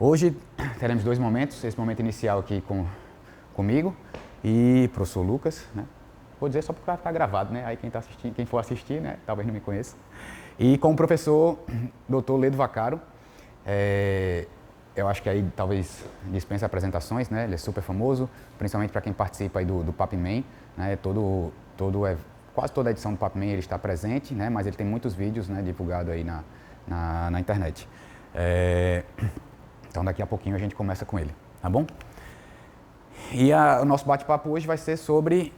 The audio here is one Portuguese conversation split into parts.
Hoje teremos dois momentos, esse momento inicial aqui comigo e professor Lucas, né? Vou dizer só para ficar gravado, né? Aí quem for assistir, né? Talvez não me conheça. E com o professor Dr. Ledo Vaccaro, eu acho que aí talvez dispensa apresentações, né? Ele é super famoso, principalmente para quem participa aí do Papman, né? Quase toda a edição do Papman ele está presente, né? Mas ele tem muitos vídeos, né, divulgados aí na internet. Então daqui a pouquinho a gente começa com ele, tá bom? E o nosso bate-papo hoje vai ser sobre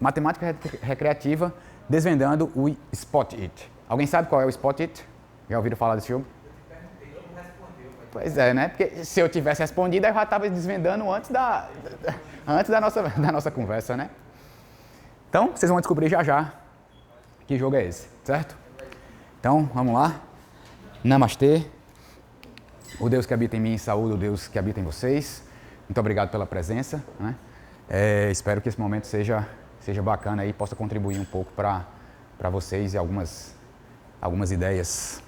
matemática recreativa, desvendando o Spot It. Alguém sabe qual é o Spot It? Já ouviram falar desse jogo? Pois é, né? Porque se eu tivesse respondido, eu já estava desvendando antes da nossa conversa, né? Então, vocês vão descobrir já que jogo é esse, certo? Então, vamos lá. Namastê. O Deus que habita em mim, saúde o Deus que habita em vocês. Muito obrigado pela presença, né? Espero que esse momento seja bacana e possa contribuir um pouco para vocês e algumas ideias.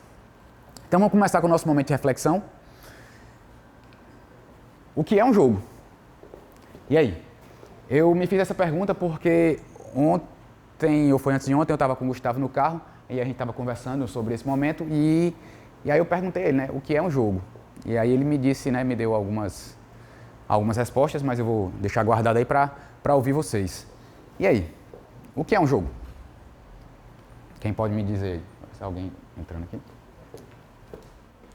Então, vamos começar com o nosso momento de reflexão. O que é um jogo? E aí? Eu me fiz essa pergunta porque ontem, ou foi antes de ontem, eu estava com o Gustavo no carro e a gente estava conversando sobre esse momento e aí eu perguntei a ele, né, o que é um jogo? E aí ele me disse, né, me deu algumas respostas, mas eu vou deixar guardado aí para ouvir vocês. E aí? O que é um jogo? Quem pode me dizer aí? Se alguém entrando aqui.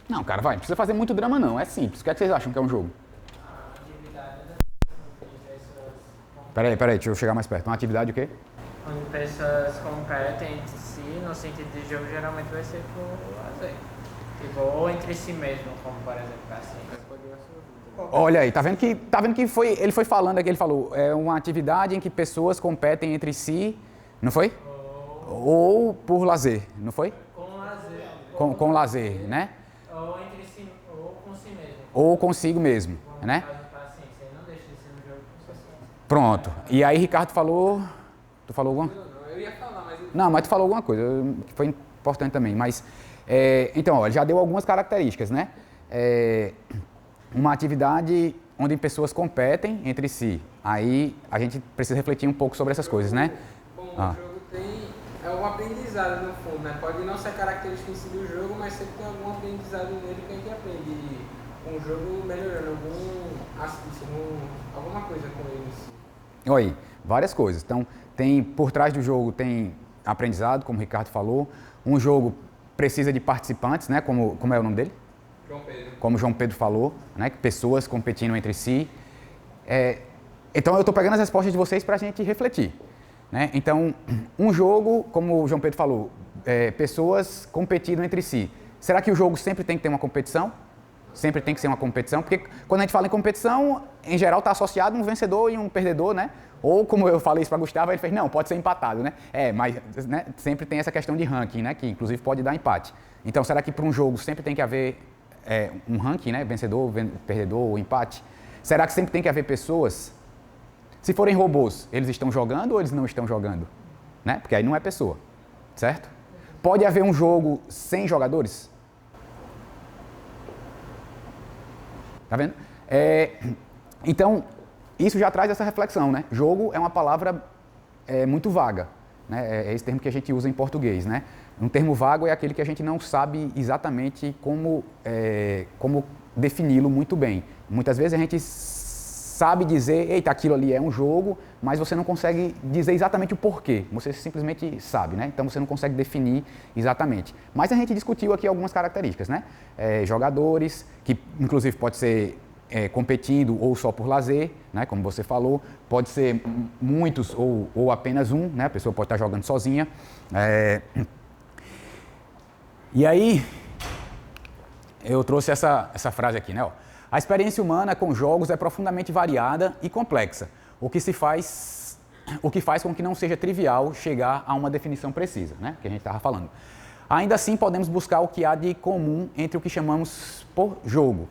Não, cara, não precisa fazer muito drama não, é simples. O que é que vocês acham que é um jogo? Peraí, deixa eu chegar mais perto. Uma atividade o quê? Onde pessoas competem entre si, no sentido de jogo, geralmente vai ser por lazer. Tipo, ou entre si mesmo, como por exemplo, assim. Olha aí, tá vendo que ele foi falando aqui, ele falou, é uma atividade em que pessoas competem entre si, não foi? Ou por lazer, não foi? Com lazer. Com lazer, né? Ou entre si, ou com si mesmo. Ou consigo mesmo, né? Pronto. E aí Ricardo falou... Tu falou alguma? Não, eu ia falar, mas... Não, mas tu falou alguma coisa, que foi importante também. Mas, então, ó, ele já deu algumas características, né? Uma atividade onde pessoas competem entre si. Aí a gente precisa refletir um pouco sobre essas coisas, né? Bom, o jogo é um aprendizado no fundo, né? Pode não ser característica em si do jogo, mas sempre tem algum aprendizado nele que a gente aprende com o jogo melhorando alguma coisa com ele em si. Olha aí, várias coisas. Então, por trás do jogo tem aprendizado, como o Ricardo falou. Um jogo precisa de participantes, né? Como é o nome dele? João Pedro. Como o João Pedro falou, né? Pessoas competindo entre si. Então, eu estou pegando as respostas de vocês para a gente refletir, né? Então, um jogo, como o João Pedro falou, pessoas competindo entre si. Será que o jogo sempre tem que ter uma competição? Sempre tem que ser uma competição, porque quando a gente fala em competição, em geral está associado um vencedor e um perdedor, né? Ou como eu falei isso para Gustavo, ele fez, não, pode ser empatado, né? Mas né, sempre tem essa questão de ranking, né? Que inclusive pode dar empate. Então, será que para um jogo sempre tem que haver um ranking, né? Vencedor, perdedor ou empate? Será que sempre tem que haver pessoas? Se forem robôs, eles estão jogando ou eles não estão jogando? Né? Porque aí não é pessoa, certo? Pode haver um jogo sem jogadores? Tá vendo? Então, isso já traz essa reflexão, né? Jogo é uma palavra muito vaga, né? É esse termo que a gente usa em português, né? Um termo vago é aquele que a gente não sabe exatamente como defini-lo muito bem. Muitas vezes a gente sabe dizer, eita, aquilo ali é um jogo, mas você não consegue dizer exatamente o porquê. Você simplesmente sabe, né? Então você não consegue definir exatamente. Mas a gente discutiu aqui algumas características, né? Jogadores, que inclusive pode ser competindo ou só por lazer, né? Como você falou. Pode ser muitos ou apenas um, né? A pessoa pode estar jogando sozinha. E aí, eu trouxe essa frase aqui, né? Ó. A experiência humana com jogos é profundamente variada e complexa, o que faz com que não seja trivial chegar a uma definição precisa, né? Que a gente estava falando. Ainda assim, podemos buscar o que há de comum entre o que chamamos por jogo.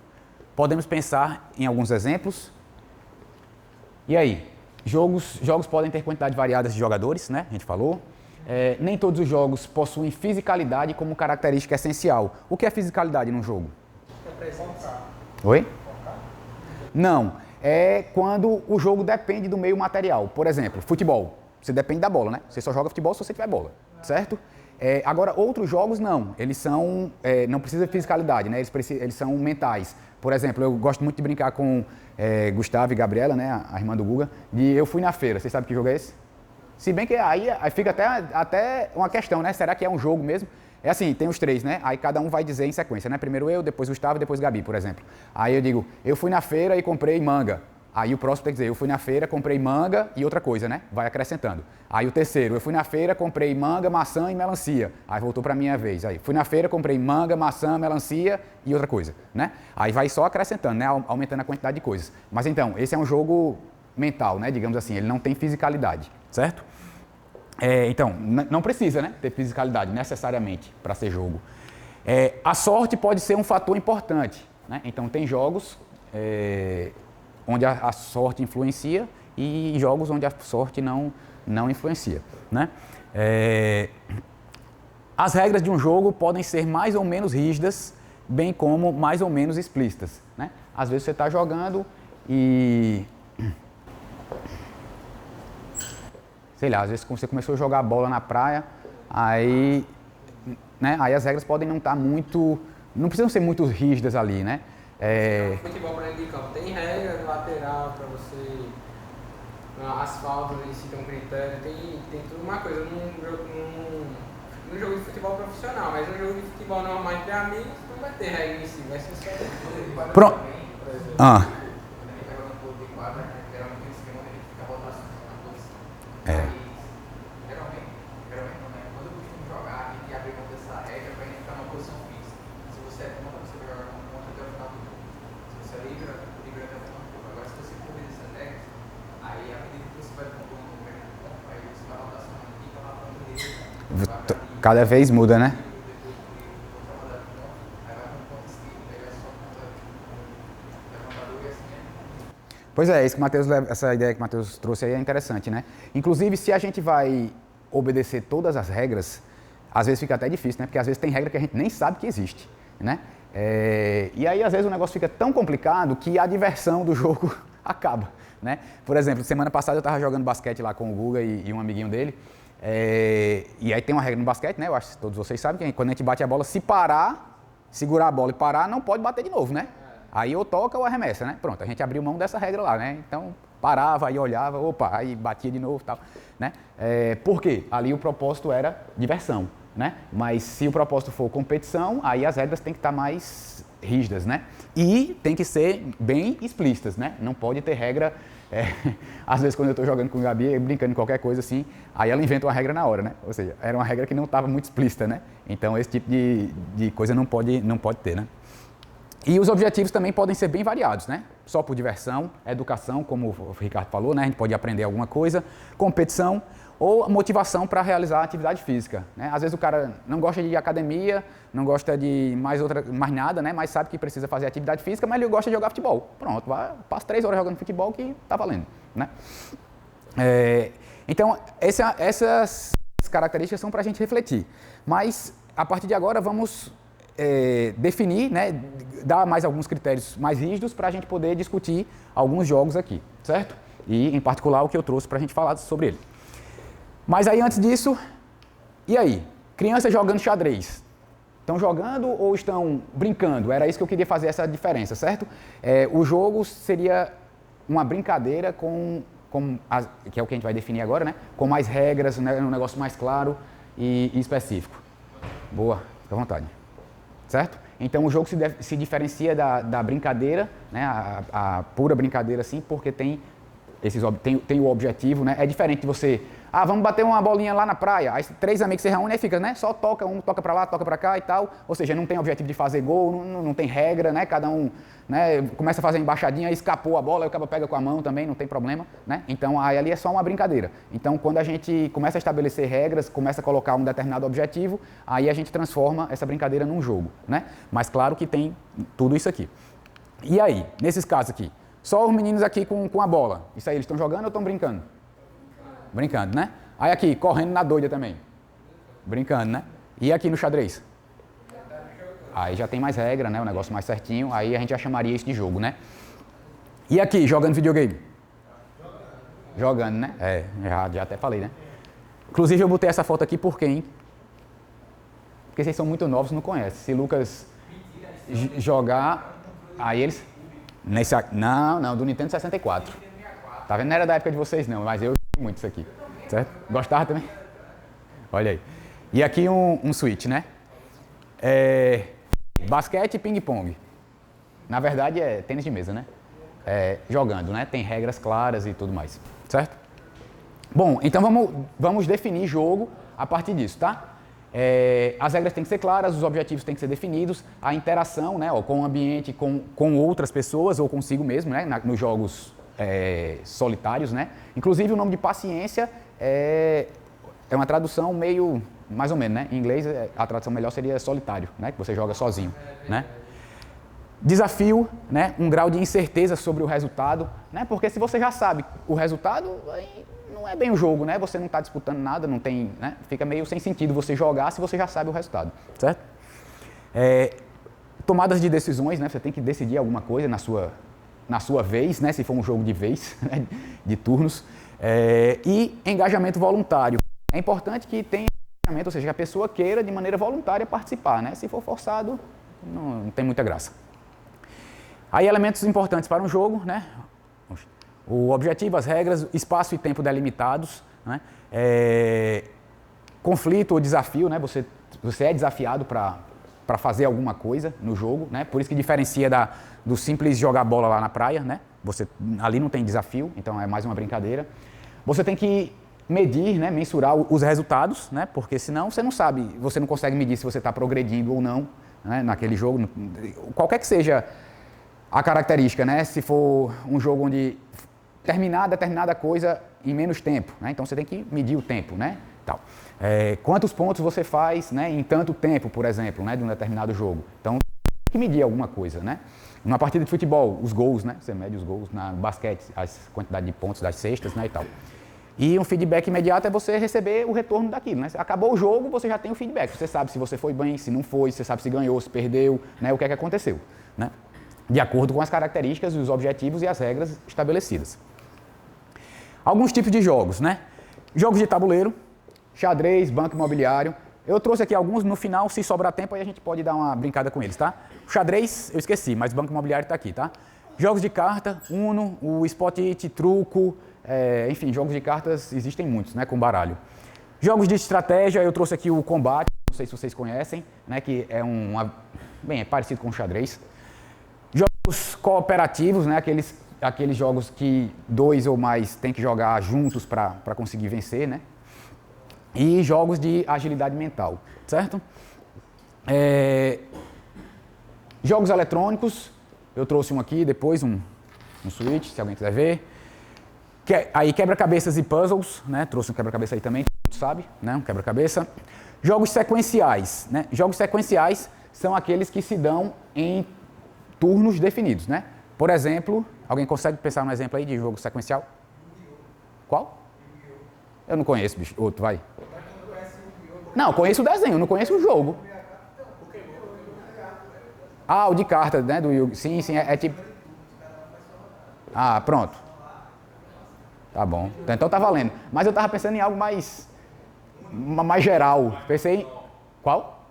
Podemos pensar em alguns exemplos. E aí? Jogos podem ter quantidade variada de jogadores, né? A gente falou. Nem todos os jogos possuem fisicalidade como característica essencial. O que é fisicalidade num jogo? Oi? Não. É quando o jogo depende do meio material. Por exemplo, futebol. Você depende da bola, né? Você só joga futebol se você tiver bola, certo? Agora, outros jogos não. Eles são... não precisa de fisicalidade, né? Eles são mentais. Por exemplo, eu gosto muito de brincar com Gustavo e Gabriela, né? A irmã do Guga. Eu fui na feira. Vocês sabem que jogo é esse? Se bem que aí fica até uma questão, né? Será que é um jogo mesmo? É assim, tem os três, né? Aí cada um vai dizer em sequência, né? Primeiro eu, depois Gustavo, depois Gabi, por exemplo. Aí eu digo, eu fui na feira e comprei manga. Aí o próximo tem que dizer, eu fui na feira, comprei manga e outra coisa, né? Vai acrescentando. Aí o terceiro, eu fui na feira, comprei manga, maçã e melancia. Aí voltou pra minha vez. Aí fui na feira, comprei manga, maçã, melancia e outra coisa, né? Aí vai só acrescentando, né? Aumentando a quantidade de coisas. Mas então, esse é um jogo mental, né? Digamos assim, ele não tem fisicalidade, certo? Então, não precisa, né, ter fisicalidade necessariamente para ser jogo. A sorte pode ser um fator importante, né? Então, tem jogos onde a sorte influencia e jogos onde a sorte não influencia, né? As regras de um jogo podem ser mais ou menos rígidas, bem como mais ou menos explícitas, né? Às vezes você está jogando e... sei lá, às vezes você começou a jogar bola na praia, aí as regras podem não estar muito... não precisam ser muito rígidas ali, né? Futebol para dentro de campo tem regra de lateral para você... as faltas eles citam um critério, tem tudo uma coisa. Num jogo de futebol profissional, mas num jogo de futebol normal entre amigos, não vai ter regra em si, vai ser só... Pronto. Geralmente não é. Quando eu costumo jogar, a gente abre mão dessa regra para a gente ficar numa posição fixa. Se você é contra, você vai jogar contra até o final do jogo. Se você é livre até o final do jogo. Agora, se você for essas regras, aí à medida que você vai compondo o governo do campo, aí você vai rodar sua mão aqui para lá para o direito. Cada vez muda, né? Pois é, essa ideia que o Matheus trouxe aí é interessante, né? Inclusive, se a gente vai obedecer todas as regras, às vezes fica até difícil, né? Porque às vezes tem regra que a gente nem sabe que existe, né? E aí, às vezes, o negócio fica tão complicado que a diversão do jogo acaba, né? Por exemplo, semana passada eu estava jogando basquete lá com o Guga e um amiguinho dele, e aí tem uma regra no basquete, né? Eu acho que todos vocês sabem que quando a gente bate a bola, se parar, segurar a bola e parar, não pode bater de novo, né? Aí ou toca ou arremessa, né? Pronto, a gente abriu mão dessa regra lá, né? Então, parava, aí olhava, opa, aí batia de novo e tal, né? Por quê? Ali o propósito era diversão, né? Mas se o propósito for competição, aí as regras têm que estar mais rígidas, né? E tem que ser bem explícitas, né? Não pode ter regra... às vezes quando eu estou jogando com o Gabi, brincando em qualquer coisa assim, aí ela inventa uma regra na hora, né? Ou seja, era uma regra que não estava muito explícita, né? Então esse tipo de coisa não pode ter, né? E os objetivos também podem ser bem variados, né? Só por diversão, educação, como o Ricardo falou, né? A gente pode aprender alguma coisa, competição ou motivação para realizar atividade física, né? Às vezes o cara não gosta de ir à academia, não gosta de mais nada, né? Mas sabe que precisa fazer atividade física, mas ele gosta de jogar futebol. Pronto, passa 3 horas jogando futebol que tá valendo, né? Então, essas características são para a gente refletir. Mas, a partir de agora, vamos... definir, né, dar mais alguns critérios mais rígidos para a gente poder discutir alguns jogos aqui, certo? E, em particular, o que eu trouxe para a gente falar sobre ele. Mas aí, antes disso, e aí? Crianças jogando xadrez. Estão jogando ou estão brincando? Era isso que eu queria fazer, essa diferença, certo? O jogo seria uma brincadeira que é o que a gente vai definir agora, né? Com mais regras, né, um negócio mais claro e específico. Boa, fica à vontade. Certo? Então o jogo se diferencia da brincadeira, né, a pura brincadeira assim, porque tem o objetivo, né? É diferente de você, vamos bater uma bolinha lá na praia, aí 3 amigos se reúnem e fica, né? Só toca, um toca pra lá, toca pra cá e tal, ou seja, não tem objetivo de fazer gol, não tem regra, né? Cada um, né, começa a fazer embaixadinha, escapou a bola, aí o cara pega com a mão também, não tem problema, né? Então aí ali é só uma brincadeira. Então quando a gente começa a estabelecer regras, começa a colocar um determinado objetivo, aí a gente transforma essa brincadeira num jogo, né? Mas claro que tem tudo isso aqui. E aí, nesses casos aqui, só os meninos aqui com a bola, isso aí, eles estão jogando ou estão brincando? Brincando, né? Aí aqui, correndo na doida também. Brincando, né? E aqui no xadrez? Aí já tem mais regra, né? O negócio mais certinho, aí a gente já chamaria isso de jogo, né? E aqui, jogando videogame? Jogando, né? Já até falei, né? Inclusive eu botei essa foto aqui por quem? Porque vocês são muito novos e não conhecem. Se Lucas jogar, aí eles... Não, do Nintendo 64. Tá vendo? Não era da época de vocês não, mas eu joguei muito isso aqui. Certo? Gostava também? Olha aí. E aqui um Switch, né? Basquete e ping-pong. Na verdade é tênis de mesa, né? Jogando, né? Tem regras claras e tudo mais. Certo? Bom, então vamos definir jogo a partir disso, tá? As regras têm que ser claras, os objetivos têm que ser definidos, a interação, né, com o ambiente, com outras pessoas ou consigo mesmo, né, nos jogos solitários, né. Inclusive o nome de paciência é uma tradução meio, mais ou menos, né. Em inglês a tradução melhor seria solitário, né, que você joga sozinho, né. Desafio, né, um grau de incerteza sobre o resultado, né, porque se você já sabe o resultado, aí não é bem o jogo, né? Você não está disputando nada, não tem, né? Fica meio sem sentido você jogar se você já sabe o resultado, certo? Tomadas de decisões, né? Você tem que decidir alguma coisa na sua vez, né? Se for um jogo de vez, né? De turnos. E engajamento voluntário. É importante que tenha engajamento, ou seja, que a pessoa queira de maneira voluntária participar, né? Se for forçado, não tem muita graça. Aí elementos importantes para um jogo, né? O objetivo, as regras, espaço e tempo delimitados, né? Conflito ou desafio, né? Você é desafiado para fazer alguma coisa no jogo, né? Por isso que diferencia do simples jogar bola lá na praia, né? Ali não tem desafio, então é mais uma brincadeira. Você tem que medir, né? Mensurar os resultados, né? Porque senão você não sabe, você não consegue medir se você está progredindo ou não, né? Naquele jogo, qualquer que seja a característica, né? Se for um jogo onde terminar determinada coisa em menos tempo, né? Então você tem que medir o tempo, né? Tal. Quantos pontos você faz, né, em tanto tempo, por exemplo, né, de um determinado jogo. Então tem que medir alguma coisa, né? Numa partida de futebol, os gols, né? Você mede os gols, no basquete, a quantidade de pontos das cestas, né, e tal. E um feedback imediato é você receber o retorno daquilo, né? Acabou o jogo, você já tem o feedback. Você sabe se você foi bem, se não foi, você sabe se ganhou, se perdeu, né? O que é que aconteceu, né? De acordo com as características, os objetivos e as regras estabelecidas. Alguns tipos de jogos, né? Jogos de tabuleiro, xadrez, banco imobiliário. Eu trouxe aqui alguns, no final, se sobrar tempo, aí a gente pode dar uma brincada com eles, tá? Xadrez, eu esqueci, mas banco imobiliário está aqui, tá? Jogos de carta, Uno, o Spot It, truco, enfim, jogos de cartas existem muitos, né? Com baralho. Jogos de estratégia, eu trouxe aqui o combate, não sei se vocês conhecem, né? Que é é parecido com o xadrez. Jogos cooperativos, né? Aqueles jogos que 2 ou mais tem que jogar juntos para conseguir vencer, né? E jogos de agilidade mental, certo? Jogos eletrônicos, eu trouxe um aqui, depois um Switch, se alguém quiser ver. Aí quebra-cabeças e puzzles, né? Trouxe um quebra-cabeça aí também, todo mundo sabe, né? Um quebra-cabeça. Jogos sequenciais, né? Jogos sequenciais são aqueles que se dão em turnos definidos, né? Por exemplo, alguém consegue pensar num exemplo aí de jogo sequencial? Qual? Eu não conheço, bicho. Outro, vai. Não, conheço o desenho, não conheço o jogo. Ah, o de carta, né? Do Yu-Gi. Sim, é tipo... Ah, pronto. Tá bom. Então tá valendo. Mas eu tava pensando em algo mais geral. Pensei em... Qual?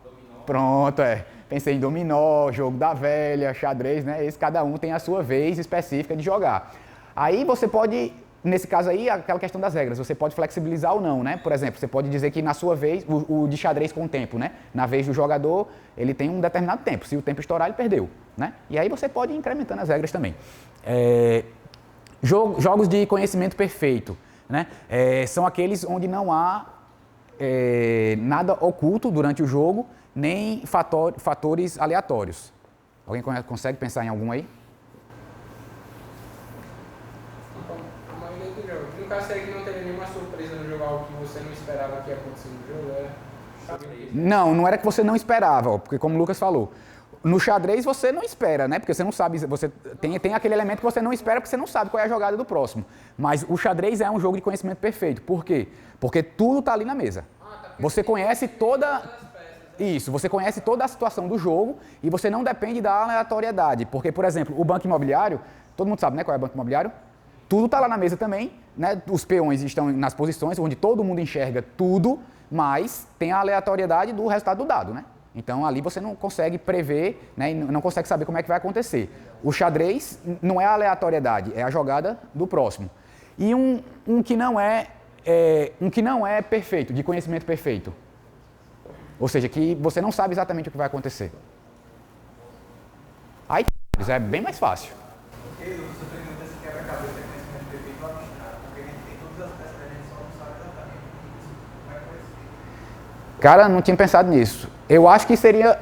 Pronto, Pensei em dominó, jogo da velha, xadrez, né? Esse cada um tem a sua vez específica de jogar. Aí você pode, nesse caso aí, aquela questão das regras, você pode flexibilizar ou não, né? Por exemplo, você pode dizer que na sua vez, o de xadrez com o tempo, né? Na vez do jogador, ele tem um determinado tempo. Se o tempo estourar, ele perdeu, né? E aí você pode ir incrementando as regras também. Jogos de conhecimento perfeito, né? São aqueles onde não há nada oculto durante o jogo, nem fatores aleatórios. Alguém consegue pensar em algum aí? A maioria dos jogos. No caso, seria que não teve nenhuma surpresa no jogo, algo que você não esperava que ia acontecer no jogo, Não era que você não esperava, porque como o Lucas falou, no xadrez você não espera, né? Porque você não sabe, você tem aquele elemento que você não espera porque você não sabe qual é a jogada do próximo. Mas o xadrez é um jogo de conhecimento perfeito. Por quê? Porque tudo está ali na mesa. Você conhece toda... Isso, você conhece toda a situação do jogo e você não depende da aleatoriedade. Porque, por exemplo, o banco imobiliário, todo mundo sabe, né, qual é o banco imobiliário? Tudo está lá na mesa também, né? Os peões estão nas posições onde todo mundo enxerga tudo, mas tem a aleatoriedade do resultado do dado, né? Então ali você não consegue prever, né, e não consegue saber como é que vai acontecer. O xadrez não é a aleatoriedade, é a jogada do próximo. E um que não é perfeito, de conhecimento perfeito. Ou seja, que você não sabe exatamente o que vai acontecer. Aí é bem mais fácil. Porque você pergunta se quebra-cabeça é conhecimento perfeito ou abstrato, porque a gente tem todas as peças, a gente só não sabe exatamente como é que vai ser. Cara, não tinha pensado nisso. Eu acho que seria... Se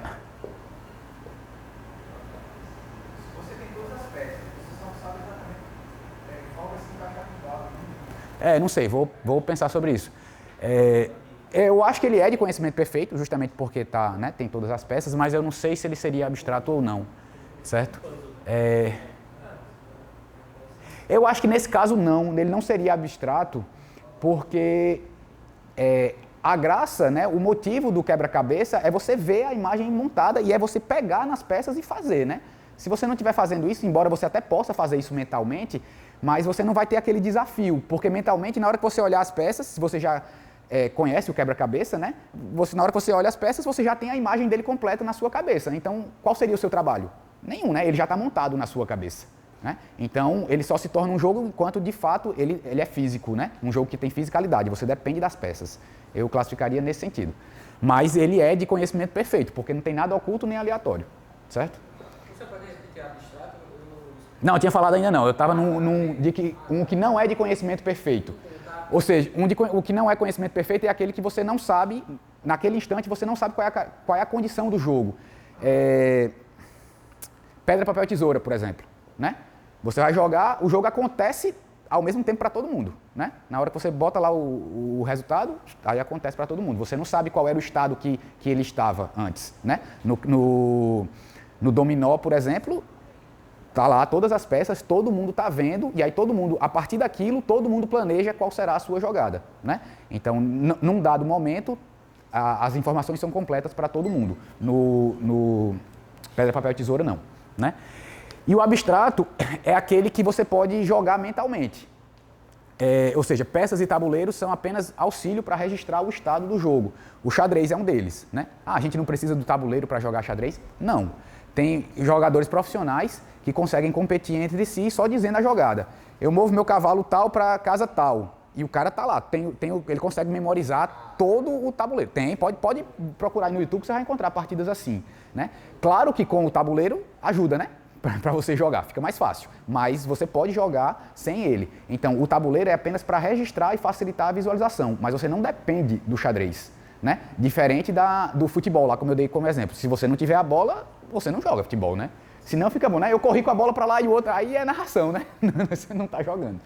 você tem todas as peças, você só não sabe exatamente qual vai se encaixar com qual. não sei, vou pensar sobre isso. Eu acho que ele é de conhecimento perfeito, justamente porque né, tem todas as peças, mas eu não sei se ele seria abstrato ou não, certo? Eu acho que nesse caso não, ele não seria abstrato, porque a graça, né, o motivo do quebra-cabeça é você ver a imagem montada e é você pegar nas peças e fazer, né? Se você não estiver fazendo isso, embora você até possa fazer isso mentalmente, mas você não vai ter aquele desafio, porque mentalmente, na hora que você olhar as peças, se você já conhece o quebra-cabeça, né? Na hora que você olha as peças, você já tem a imagem dele completa na sua cabeça. Então, qual seria o seu trabalho? Nenhum, né? Ele já está montado na sua cabeça. Né? Então, ele só se torna um jogo enquanto, de fato, ele é físico, né? Um jogo que tem fisicalidade, você depende das peças. Eu classificaria nesse sentido. Mas ele é de conhecimento perfeito, porque não tem nada oculto nem aleatório, certo? Você pode repetir abstrato? Não, eu tinha falado ainda não. Eu estava um que não é de conhecimento perfeito. Ou seja, o que não é conhecimento perfeito é aquele que você não sabe, naquele instante você não sabe qual é a condição do jogo. Pedra, papel, tesoura, por exemplo. Né? Você vai jogar, o jogo acontece ao mesmo tempo para todo mundo. Né? Na hora que você bota lá o resultado, aí acontece para todo mundo. Você não sabe qual era o estado que ele estava antes. Né? No dominó, por exemplo, tá lá todas as peças, todo mundo está vendo, e aí todo mundo, a partir daquilo, todo mundo planeja qual será a sua jogada. Né? Então, num dado momento, as informações são completas para todo mundo. No pedra, papel, tesoura, não. Né? E o abstrato é aquele que você pode jogar mentalmente. Ou seja, peças e tabuleiros são apenas auxílio para registrar o estado do jogo. O xadrez é um deles. Né? A gente não precisa do tabuleiro para jogar xadrez? Não. Tem jogadores profissionais que conseguem competir entre si só dizendo a jogada. Eu movo meu cavalo tal para casa tal. E o cara tá lá. Ele consegue memorizar todo o tabuleiro. Pode procurar aí no YouTube que você vai encontrar partidas assim. Né? Claro que com o tabuleiro ajuda, né? Para você jogar, fica mais fácil. Mas você pode jogar sem ele. Então, o tabuleiro é apenas para registrar e facilitar a visualização. Mas você não depende do xadrez. Né? Diferente do futebol, lá como eu dei como exemplo. Se você não tiver a bola, você não joga futebol, né? Se não, fica bom, né? Eu corri com a bola para lá e o outro, aí é narração, né? Você não está jogando,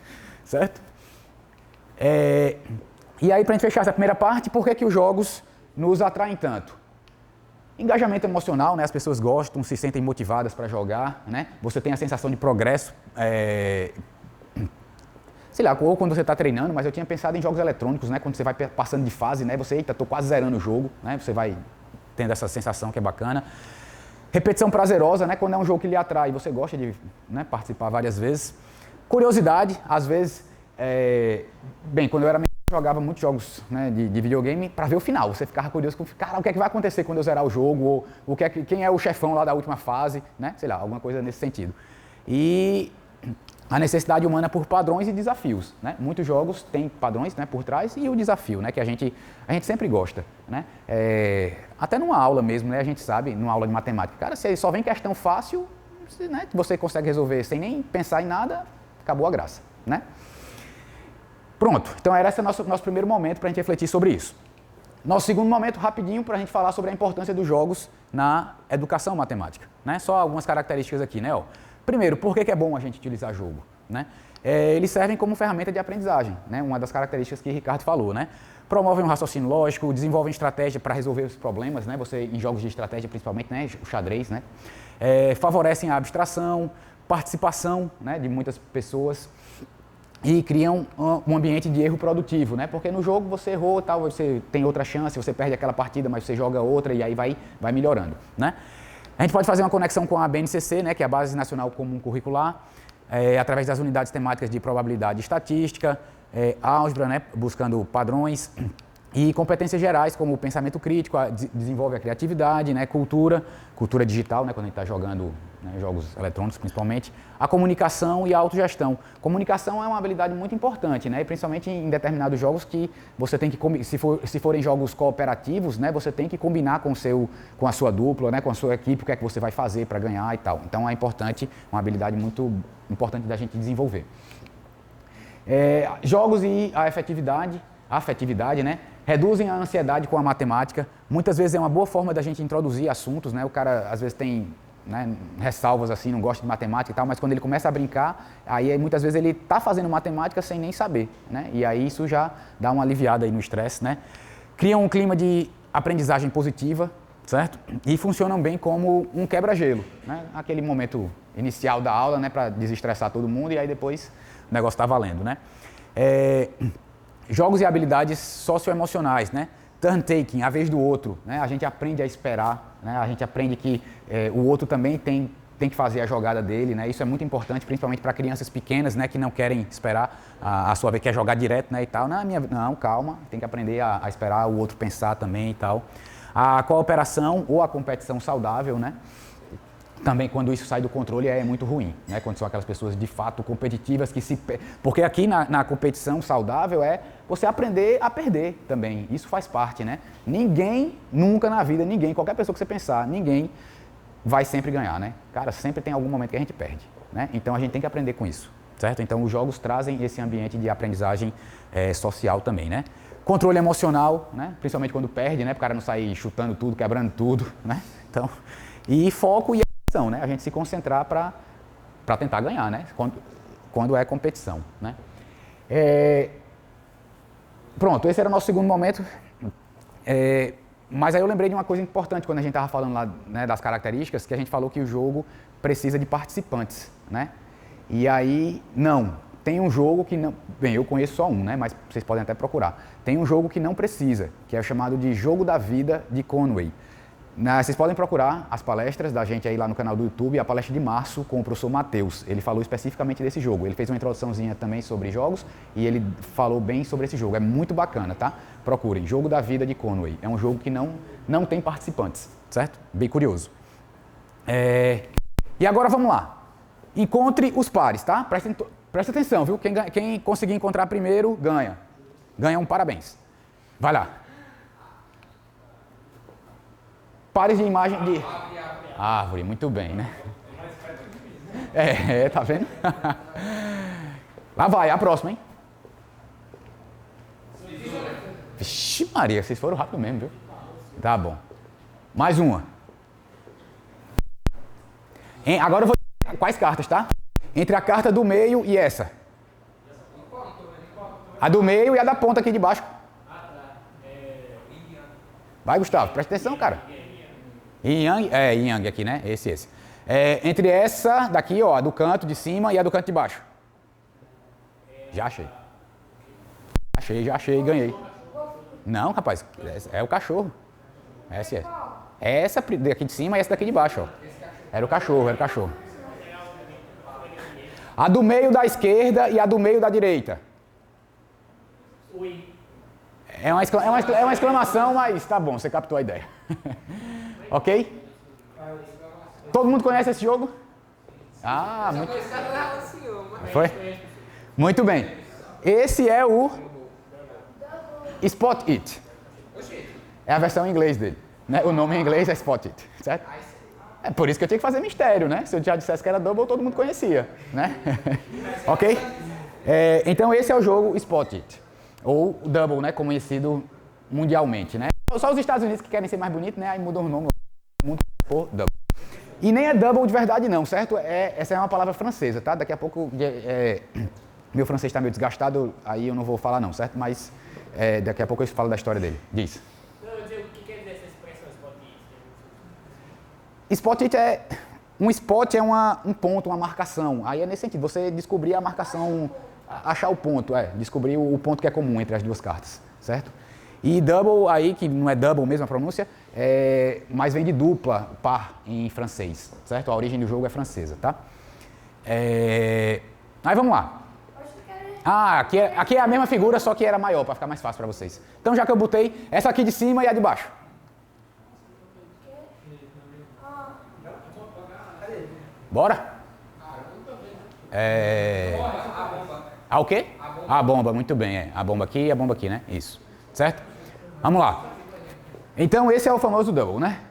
certo? E aí, para a gente fechar essa primeira parte, por que os jogos nos atraem tanto? Engajamento emocional, né? As pessoas gostam, se sentem motivadas para jogar, né? Você tem a sensação de progresso, sei lá, ou quando você está treinando, mas eu tinha pensado em jogos eletrônicos, né? Quando você vai passando de fase, né? Você, eita, tô quase zerando o jogo, né? Você vai tendo essa sensação que é bacana. Repetição prazerosa, né? Quando é um jogo que lhe atrai, você gosta de, né, participar várias vezes. Curiosidade, às vezes, quando eu era menor, eu jogava muitos jogos, né, de videogame para ver o final. Você ficava curioso, cara, o que é que vai acontecer quando eu zerar o jogo? Ou quem é o chefão lá da última fase, né? Sei lá, alguma coisa nesse sentido. E a necessidade humana por padrões e desafios, né? Muitos jogos têm padrões, né, por trás e o desafio, né, que a gente sempre gosta, né? Até numa aula mesmo, né, a gente sabe, numa aula de matemática, cara, se só vem questão fácil, né, que você consegue resolver sem nem pensar em nada, acabou a graça, né? Pronto, então esse é o nosso primeiro momento para a gente refletir sobre isso. Nosso segundo momento, rapidinho, para a gente falar sobre a importância dos jogos na educação matemática, né? Só algumas características aqui, né? Primeiro, por que é bom a gente utilizar jogo? Né? Eles servem como ferramenta de aprendizagem, né? Uma das características que o Ricardo falou. Né? Promovem um raciocínio lógico, desenvolvem estratégia para resolver os problemas, né? Você, em jogos de estratégia principalmente, né? O xadrez, né? Favorecem a abstração, participação, né, de muitas pessoas. e criam um ambiente de erro produtivo, né? Porque no jogo você errou, tal, você tem outra chance, você perde aquela partida, mas você joga outra e aí vai melhorando, né? A gente pode fazer uma conexão com a BNCC, né, que é a Base Nacional Comum Curricular, através das unidades temáticas de probabilidade e estatística, álgebra, né, buscando padrões, e competências gerais, como o pensamento crítico, desenvolve a criatividade, né, cultura digital, né, quando a gente está jogando, né, jogos eletrônicos principalmente, a comunicação e a autogestão. Comunicação é uma habilidade muito importante, né, e principalmente em determinados jogos que você tem que, se forem jogos cooperativos, né, você tem que combinar com a sua dupla, né, com a sua equipe, o que é que você vai fazer para ganhar e tal. Então é importante, uma habilidade muito importante da gente desenvolver. Jogos e a afetividade, né, reduzem a ansiedade com a matemática. Muitas vezes é uma boa forma da gente introduzir assuntos, né? O cara às vezes tem, né, ressalvas assim, não gosta de matemática e tal, mas quando ele começa a brincar, aí muitas vezes ele está fazendo matemática sem nem saber, né? E aí isso já dá uma aliviada aí no estresse, né? Criam um clima de aprendizagem positiva, certo? E funcionam bem como um quebra-gelo, né? Aquele momento inicial da aula, né, para desestressar todo mundo e aí depois o negócio está valendo, né? Jogos e habilidades socioemocionais, né? Turn-taking, a vez do outro, né? A gente aprende a esperar, né? A gente aprende que o outro também tem que fazer a jogada dele, né? Isso é muito importante, principalmente para crianças pequenas, né? Que não querem esperar a sua vez, quer jogar direto, né? E tal. Não, calma, tem que aprender a esperar o outro pensar também e tal. A cooperação ou a competição saudável, né? Também quando isso sai do controle é muito ruim, né? Quando são aquelas pessoas de fato competitivas que porque aqui na competição saudável é você aprender a perder também, isso faz parte, né? Ninguém, nunca na vida, qualquer pessoa que você pensar, ninguém vai sempre ganhar, né? Cara, sempre tem algum momento que a gente perde, né? Então a gente tem que aprender com isso, certo? Então os jogos trazem esse ambiente de aprendizagem social também, né? Controle emocional, né? Principalmente quando perde, né? Para o cara não sair chutando tudo, quebrando tudo, né? Então, e foco e né? A gente se concentrar para tentar ganhar, né? Quando é competição, né? Pronto, esse era o nosso segundo momento. Mas aí eu lembrei de uma coisa importante quando a gente estava falando lá, né, das características, que a gente falou que o jogo precisa de participantes, né? E aí, não. Tem um jogo que não... Bem, eu conheço só um, né? Mas vocês podem até procurar. Tem um jogo que não precisa, que é o chamado de Jogo da Vida de Conway. Vocês podem procurar as palestras da gente aí lá no canal do YouTube, a palestra de março com o professor Matheus. Ele falou especificamente desse jogo. Ele fez uma introduçãozinha também sobre jogos e ele falou bem sobre esse jogo. É muito bacana, tá? Procurem. Jogo da Vida de Conway. É um jogo que não tem participantes, certo? Bem curioso. E agora vamos lá. Encontre os pares, tá? Presta atenção, viu? Quem conseguir encontrar primeiro, ganha. Ganha um parabéns. Vai lá. Pares de imagem de árvore, muito bem, né? Tá vendo? Lá vai, a próxima, hein? Vixe Maria, vocês foram rápido mesmo, viu? Tá bom. Mais uma. Agora eu vou... Quais cartas, tá? Entre a carta do meio e essa. A do meio e a da ponta aqui de baixo. Vai, Gustavo, presta atenção, cara. Yin Yang aqui, né? Esse. Entre essa daqui, ó, a do canto de cima e a do canto de baixo. Já achei, ganhei. Não, rapaz, é o cachorro. Essa daqui de cima e essa daqui de baixo, ó. Era o cachorro. A do meio da esquerda e a do meio da direita. É uma exclamação, mas tá bom, você captou a ideia. Ok? Todo mundo conhece esse jogo? Foi? Muito bem. Esse é o Spot It. É a versão em inglês dele, né? O nome em inglês é Spot It, certo? É por isso que eu tinha que fazer mistério, né? Se eu já dissesse que era Double, todo mundo conhecia, né? Ok? Então esse é o jogo Spot It, ou Double, né? Conhecido mundialmente, né? Só os Estados Unidos que querem ser mais bonitos, né? Aí mudam o nome, mundo por Double. E nem é Double de verdade não, certo? Essa é uma palavra francesa, tá? Daqui a pouco meu francês está meio desgastado, aí eu não vou falar não, certo? Mas daqui a pouco eu falo da história dele. Diz. O que quer dizer essa expressão Spot It? Spot It um spot é um ponto, uma marcação. Aí é nesse sentido, você descobrir a marcação achar o ponto, descobrir o ponto que é comum entre as duas cartas, certo? E double aí, que não é double mesmo a pronúncia, mas vem de dupla, par em francês, certo? A origem do jogo é francesa, tá? Aí vamos lá. Aqui é a mesma figura, só que era maior, para ficar mais fácil para vocês. Então, já que eu botei essa aqui de cima e a de baixo. Bora? O quê? A bomba, muito bem, A bomba aqui e a bomba aqui, né? Isso. Certo? Vamos lá. Então, esse é o famoso double, né?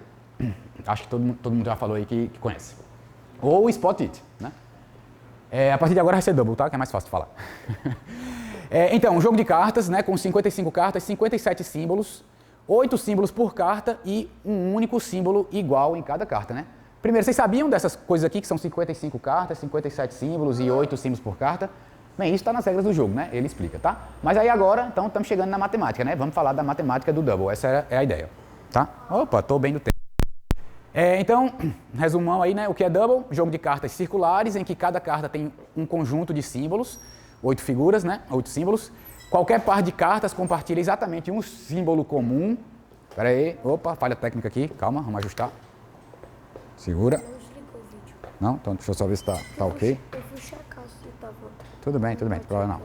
Acho que todo mundo já falou aí que conhece. Ou spot it, né? A partir de agora vai ser double, tá? Que é mais fácil de falar. Então, um jogo de cartas, né? Com 55 cartas, 57 símbolos, 8 símbolos por carta e um único símbolo igual em cada carta, né? Primeiro, vocês sabiam dessas coisas aqui, que são 55 cartas, 57 símbolos e 8 símbolos por carta? Bem, isso está nas regras do jogo, né? Ele explica, tá? Mas aí agora, então, estamos chegando na matemática, né? Vamos falar da matemática do double. Essa é a ideia, tá? Opa, estou bem no tempo. Então, resumão aí, né? O que é double? Jogo de cartas circulares, em que cada carta tem um conjunto de símbolos, 8 figuras, né? 8 símbolos. Qualquer par de cartas compartilha exatamente um símbolo comum. Espera aí, opa, falha técnica aqui, calma, vamos ajustar. Segura. Não desligou o vídeo. Não? Então deixa eu só ver se tá ok. Eu fui checar se tava... Tudo bem, problema não.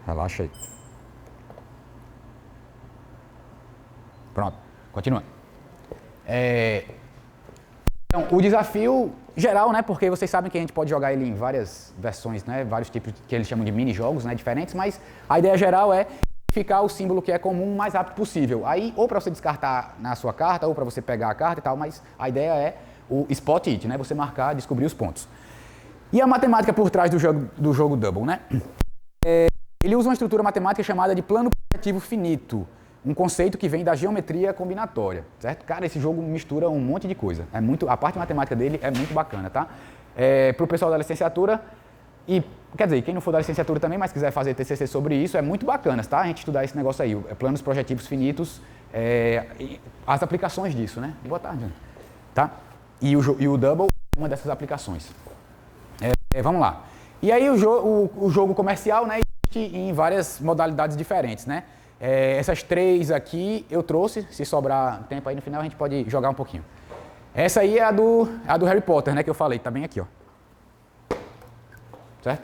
Relaxa aí. Pronto, continuando. Então, o desafio geral, né, porque vocês sabem que a gente pode jogar ele em várias versões, né, vários tipos que eles chamam de mini-jogos, né, diferentes, mas a ideia geral é ficar o símbolo que é comum o mais rápido possível. Aí, ou para você descartar na sua carta, ou para você pegar a carta e tal, mas a ideia é o spot it, né, você marcar, descobrir os pontos. E a matemática por trás do jogo double, né? Ele usa uma estrutura matemática chamada de plano projetivo finito. Um conceito que vem da geometria combinatória, certo? Cara, esse jogo mistura um monte de coisa. A parte matemática dele é muito bacana, tá? Para o pessoal da licenciatura, e quer dizer, quem não for da licenciatura também, mas quiser fazer TCC sobre isso, é muito bacana, tá? A gente estudar esse negócio aí, planos projetivos finitos, as aplicações disso, né? Boa tarde, tá? E o double é uma dessas aplicações. Vamos lá. E aí o jogo comercial, né, existe em várias modalidades diferentes, né? Essas 3 aqui eu trouxe, se sobrar tempo aí no final a gente pode jogar um pouquinho. Essa aí é a do Harry Potter, né, que eu falei, tá bem aqui, ó. Certo?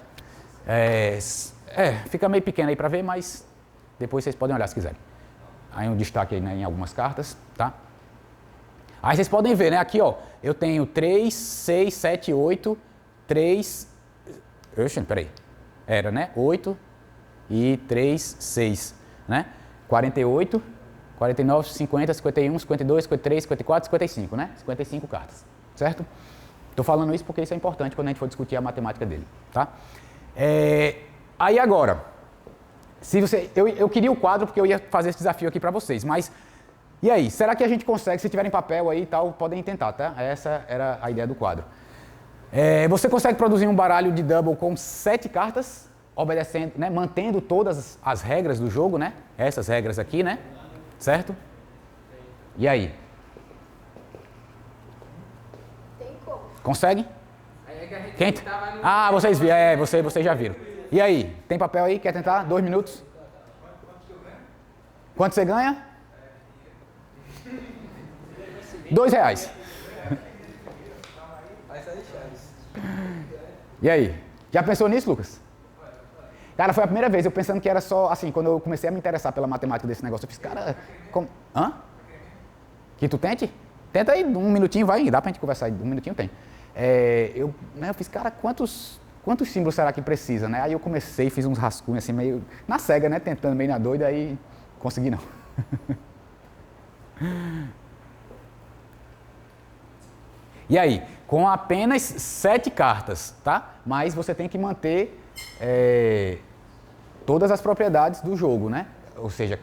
Fica meio pequeno aí pra ver, mas depois vocês podem olhar se quiserem. Aí um destaque aí, né, em algumas cartas, tá? Aí vocês podem ver, né, aqui, ó, eu tenho 3, 6, 7, 8, 3... Oxe, peraí. Era, né, 8 e 3, 6. Né? 48, 49, 50, 51, 52, 53, 54, 55, né? 55 cartas, certo? Estou falando isso porque isso é importante quando a gente for discutir a matemática dele, tá? Aí agora, eu queria o quadro porque eu ia fazer esse desafio aqui para vocês, mas e aí, será que a gente consegue, se tiverem papel aí e tal, podem tentar, tá? Essa era a ideia do quadro. Você consegue produzir um baralho de double com 7 cartas, obedecendo, né, mantendo todas as regras do jogo, né? Essas regras aqui, né? Certo? E aí? Tem como. Consegue? Quem? Vocês viram, vocês já viram. E aí? Tem papel aí? Quer tentar? 2 minutos? Quanto você ganha? R$2. E aí? Já pensou nisso, Lucas? Cara, foi a primeira vez, eu pensando que era só, assim, quando eu comecei a me interessar pela matemática desse negócio, eu fiz, cara, como... Hã? Que tu tente? Tenta aí, 1 minutinho, vai, dá pra gente conversar aí, 1 minutinho tem. Eu fiz, cara, quantos símbolos será que precisa, né? Aí eu comecei, fiz uns rascunhos assim, meio na cega, né? Tentando, meio na doida, aí consegui não. E aí, com apenas 7 cartas, tá? Mas você tem que manter todas as propriedades do jogo, né? Ou seja,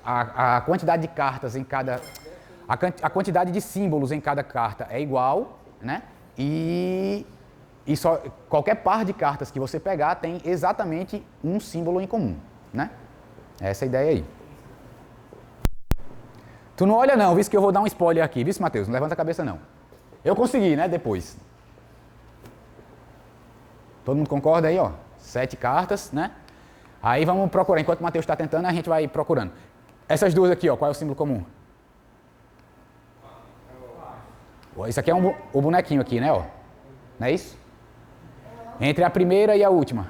a quantidade de cartas em cada... A quantidade de símbolos em cada carta é igual, né? E só, qualquer par de cartas que você pegar tem exatamente um símbolo em comum, né? Essa é a ideia aí. Tu não olha não, visto que eu vou dar um spoiler aqui, viu, Matheus? Não levanta a cabeça não. Eu consegui, né, depois. Todo mundo concorda aí, ó? 7 cartas, né? Aí vamos procurar, enquanto o Matheus está tentando, a gente vai procurando. Essas duas aqui, ó, qual é o símbolo comum? Isso aqui é o bonequinho aqui, né, ó? Não é isso? Entre a primeira e a última.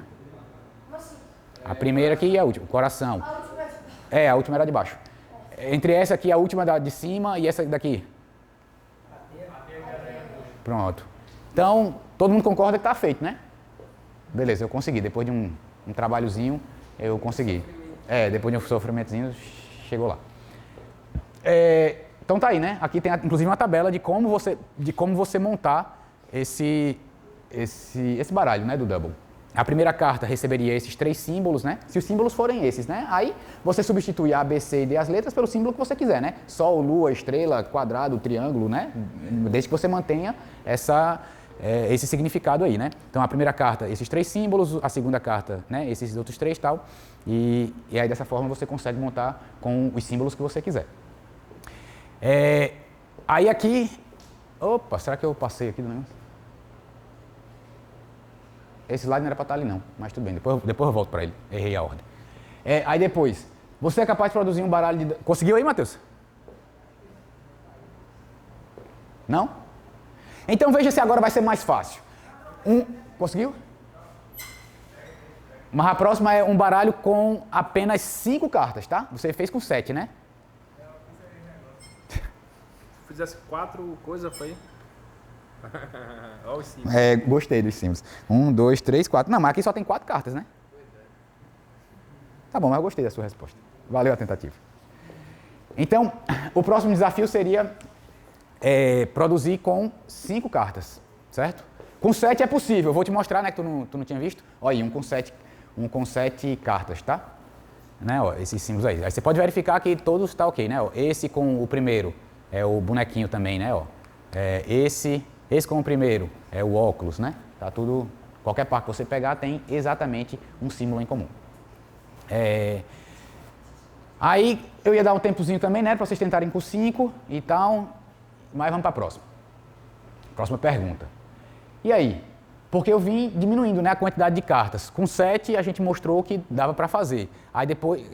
A primeira aqui e a última, o coração. A última era de baixo. Entre essa aqui, a última de cima e essa daqui. Pronto. Então, todo mundo concorda que está feito, né? Beleza, eu consegui. Depois de um trabalhozinho, eu consegui. Depois de um sofrimentozinho, chegou lá. Então tá aí, né? Aqui tem inclusive uma tabela de como você montar esse baralho, né, do Double. A primeira carta receberia esses 3 símbolos, né? Se os símbolos forem esses, né? Aí você substitui A, B, C e D as letras pelo símbolo que você quiser, né? Sol, lua, estrela, quadrado, triângulo, né? Desde que você mantenha esse significado aí, né? Então a primeira carta, esses 3 símbolos, a segunda carta, né? Esses outros 3 e tal. E aí dessa forma você consegue montar com os símbolos que você quiser. Aí aqui... Opa, será que eu passei aqui do negócio? Esse slide não era para estar ali não, mas tudo bem, depois eu volto para ele, errei a ordem. Aí depois, você é capaz de produzir um baralho de... Conseguiu aí, Matheus? Não? Então veja se agora vai ser mais fácil. Conseguiu? Mas a próxima é um baralho com apenas 5 cartas, tá? Você fez com 7, né? Se fizesse 4 coisas, foi... Olha os símbolos. Gostei dos símbolos. 1, 2, 3, 4. Não, mas aqui só tem 4 cartas, né? Tá bom, mas eu gostei da sua resposta. Valeu a tentativa. Então, o próximo desafio seria produzir com 5 cartas, certo? Com 7 é possível. Eu vou te mostrar, né, que tu não tinha visto. Olha aí, um com 7 cartas, tá? Né, ó, esses símbolos aí. Aí você pode verificar que todos estão ok, né? Ó, esse com o primeiro é o bonequinho também, né? Ó. Esse com o primeiro é o óculos, né? Tá tudo, qualquer par que você pegar tem exatamente um símbolo em comum. Aí eu ia dar um tempozinho também, né? Para vocês tentarem com 5 e tal, mas vamos para a próxima. Próxima pergunta. E aí? Porque eu vim diminuindo, né, a quantidade de cartas. Com 7 a gente mostrou que dava para fazer. Aí depois...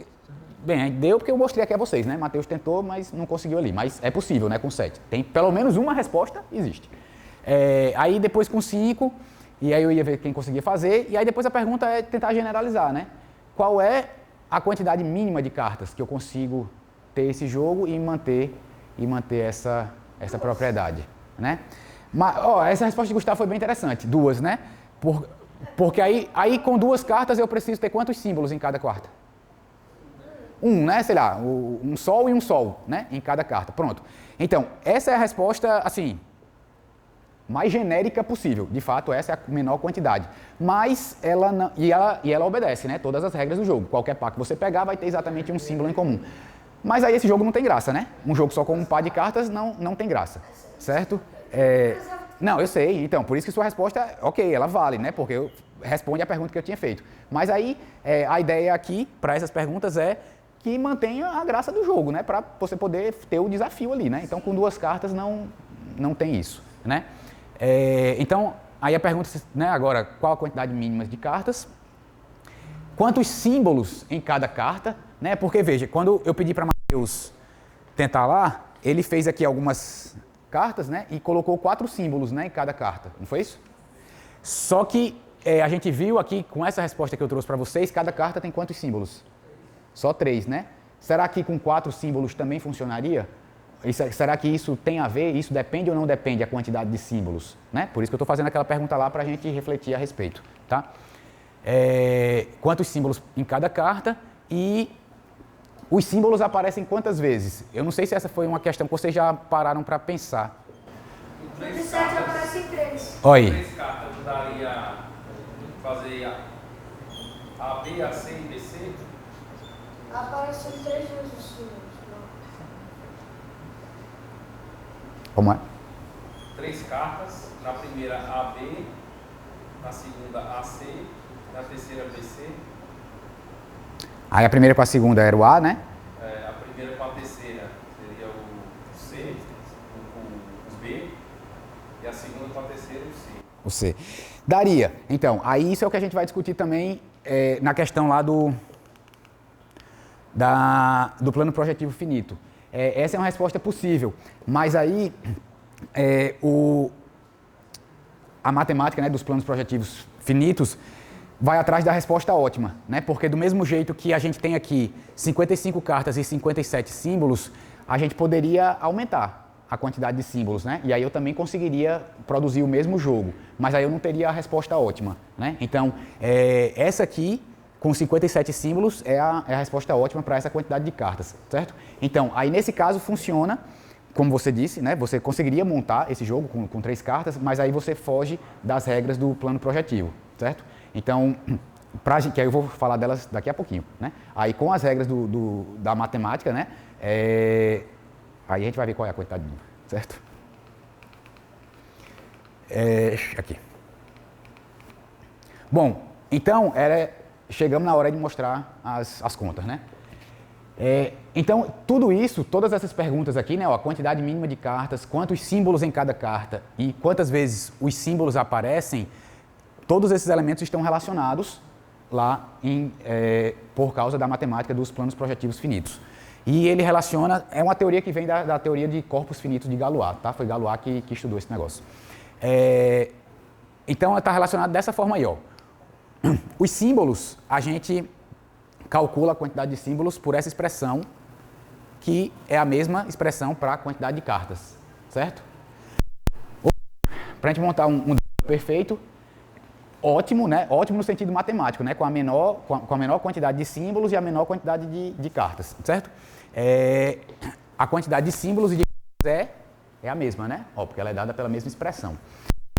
Bem, deu porque eu mostrei aqui a vocês, né? Matheus tentou, mas não conseguiu ali. Mas é possível, né? Com 7. Tem pelo menos uma resposta, existe. Aí depois com 5, e aí eu ia ver quem conseguia fazer. E aí depois a pergunta é tentar generalizar, né? Qual é a quantidade mínima de cartas que eu consigo ter esse jogo e manter essa propriedade, né? Mas, essa resposta de Gustavo foi bem interessante. 2, né? Porque aí com 2 cartas eu preciso ter quantos símbolos em cada carta? 1, né? Sei lá, um sol e um sol, né? Em cada carta. Pronto. Então, essa é a resposta, assim, mais genérica possível. De fato, essa é a menor quantidade. Mas ela não, e ela obedece, né? Todas as regras do jogo. Qualquer par que você pegar vai ter exatamente um símbolo em comum. Mas aí esse jogo não tem graça, né? Um jogo só com um par de cartas não tem graça, certo? Não, eu sei. Então, por isso que sua resposta, ok, ela vale, né? Porque responde a pergunta que eu tinha feito. Mas aí, a ideia aqui, para essas perguntas, é que mantenha a graça do jogo, né? Para você poder ter o desafio ali, né? Então, com 2 cartas não tem isso, né? Então, aí a pergunta, né, agora, qual a quantidade mínima de cartas? Quantos símbolos em cada carta, né? Porque, veja, quando eu pedi para Matheus tentar lá, ele fez aqui algumas cartas, né? E colocou 4 símbolos, né, em cada carta, não foi isso? Só que a gente viu aqui, com essa resposta que eu trouxe para vocês, cada carta tem quantos símbolos? Só 3, né? Será que com 4 símbolos também funcionaria? Será que isso tem a ver? Isso depende ou não depende a quantidade de símbolos? Né? Por isso que eu estou fazendo aquela pergunta lá para a gente refletir a respeito. Tá? Quantos símbolos em cada carta e os símbolos aparecem quantas vezes? Eu não sei se essa foi uma questão que vocês já pararam para pensar. O 7 aparece em 3. Olha aí. 3 cartas daria fazer A, B, A, C e B, C? Aparecem 3 vezes os símbolos. Como é? 3 cartas, na primeira A, B, na segunda A, C, na terceira B, C. Aí a primeira com a segunda era o A, né? A primeira com a terceira seria o C, o B, e a segunda com a terceira o C. O C. Daria. Então, aí isso é o que a gente vai discutir também na questão lá do plano projetivo finito. Essa é uma resposta possível, mas aí a matemática, né, dos planos projetivos finitos vai atrás da resposta ótima, né? Porque do mesmo jeito que a gente tem aqui 55 cartas e 57 símbolos, a gente poderia aumentar a quantidade de símbolos, né? E aí eu também conseguiria produzir o mesmo jogo, mas aí eu não teria a resposta ótima, né? Então, essa aqui, com 57 símbolos, é a resposta ótima para essa quantidade de cartas, certo? Então, aí nesse caso funciona, como você disse, né? Você conseguiria montar esse jogo com 3 cartas, mas aí você foge das regras do plano projetivo, certo? Então, que aí eu vou falar delas daqui a pouquinho, né? Aí com as regras da matemática, né? Aí a gente vai ver qual é a quantidade de número, certo? Aqui. Bom, então chegamos na hora de mostrar as contas, né? Então, tudo isso, todas essas perguntas aqui, né? Ó, a quantidade mínima de cartas, quantos símbolos em cada carta e quantas vezes os símbolos aparecem, todos esses elementos estão relacionados lá por causa da matemática dos planos projetivos finitos. E ele relaciona, é uma teoria que vem da teoria de corpos finitos de Galois, tá? Foi Galois que estudou esse negócio. Então, está relacionado dessa forma aí, ó. Os símbolos, a gente calcula a quantidade de símbolos por essa expressão, que é a mesma expressão para a quantidade de cartas, certo? Para a gente montar um perfeito, ótimo, né? Ótimo no sentido matemático, né? Com a menor quantidade de símbolos e a menor quantidade de cartas, certo? A quantidade de símbolos e de cartas é a mesma, né? Porque ela é dada pela mesma expressão.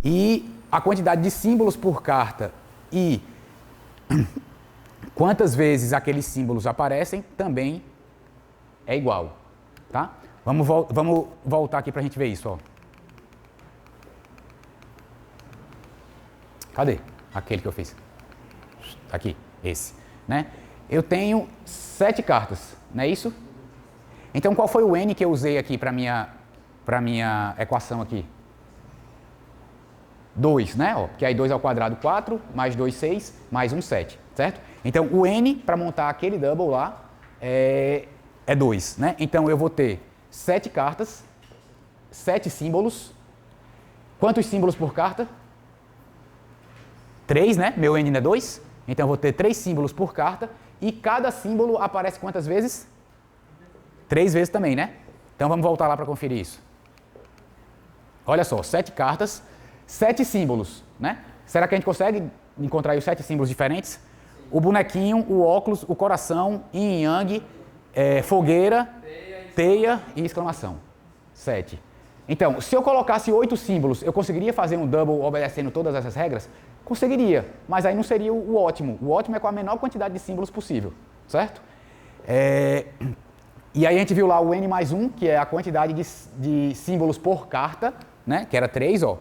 E a quantidade de símbolos por carta e quantas vezes aqueles símbolos aparecem também é igual, tá? Vamos voltar aqui para a gente ver isso, ó. Cadê? Aquele que eu fiz. Aqui, esse, né? Eu tenho 7 cartas, não é isso? Então, qual foi o N que eu usei aqui para minha equação aqui? 2, né? Ó, porque aí 2 ao quadrado, 4, mais 2, 6, mais 1, 7, certo? Então, o N, para montar aquele double lá, é 2, né? Então, eu vou ter 7 cartas, 7 símbolos. Quantos símbolos por carta? 3, né? Meu N é 2. Então, eu vou ter 3 símbolos por carta. E cada símbolo aparece quantas vezes? 3 vezes também, né? Então, vamos voltar lá para conferir isso. Olha só, 7 cartas, 7 símbolos, né? Será que a gente consegue encontrar aí os 7 símbolos diferentes? O bonequinho, o óculos, o coração, yin e yang, fogueira, teia e exclamação. 7. Então, se eu colocasse 8 símbolos, eu conseguiria fazer um double obedecendo todas essas regras? Conseguiria, mas aí não seria o ótimo. O ótimo é com a menor quantidade de símbolos possível, certo? E aí a gente viu lá o N mais 1, que é a quantidade de símbolos por carta, né? Que era 3, ó.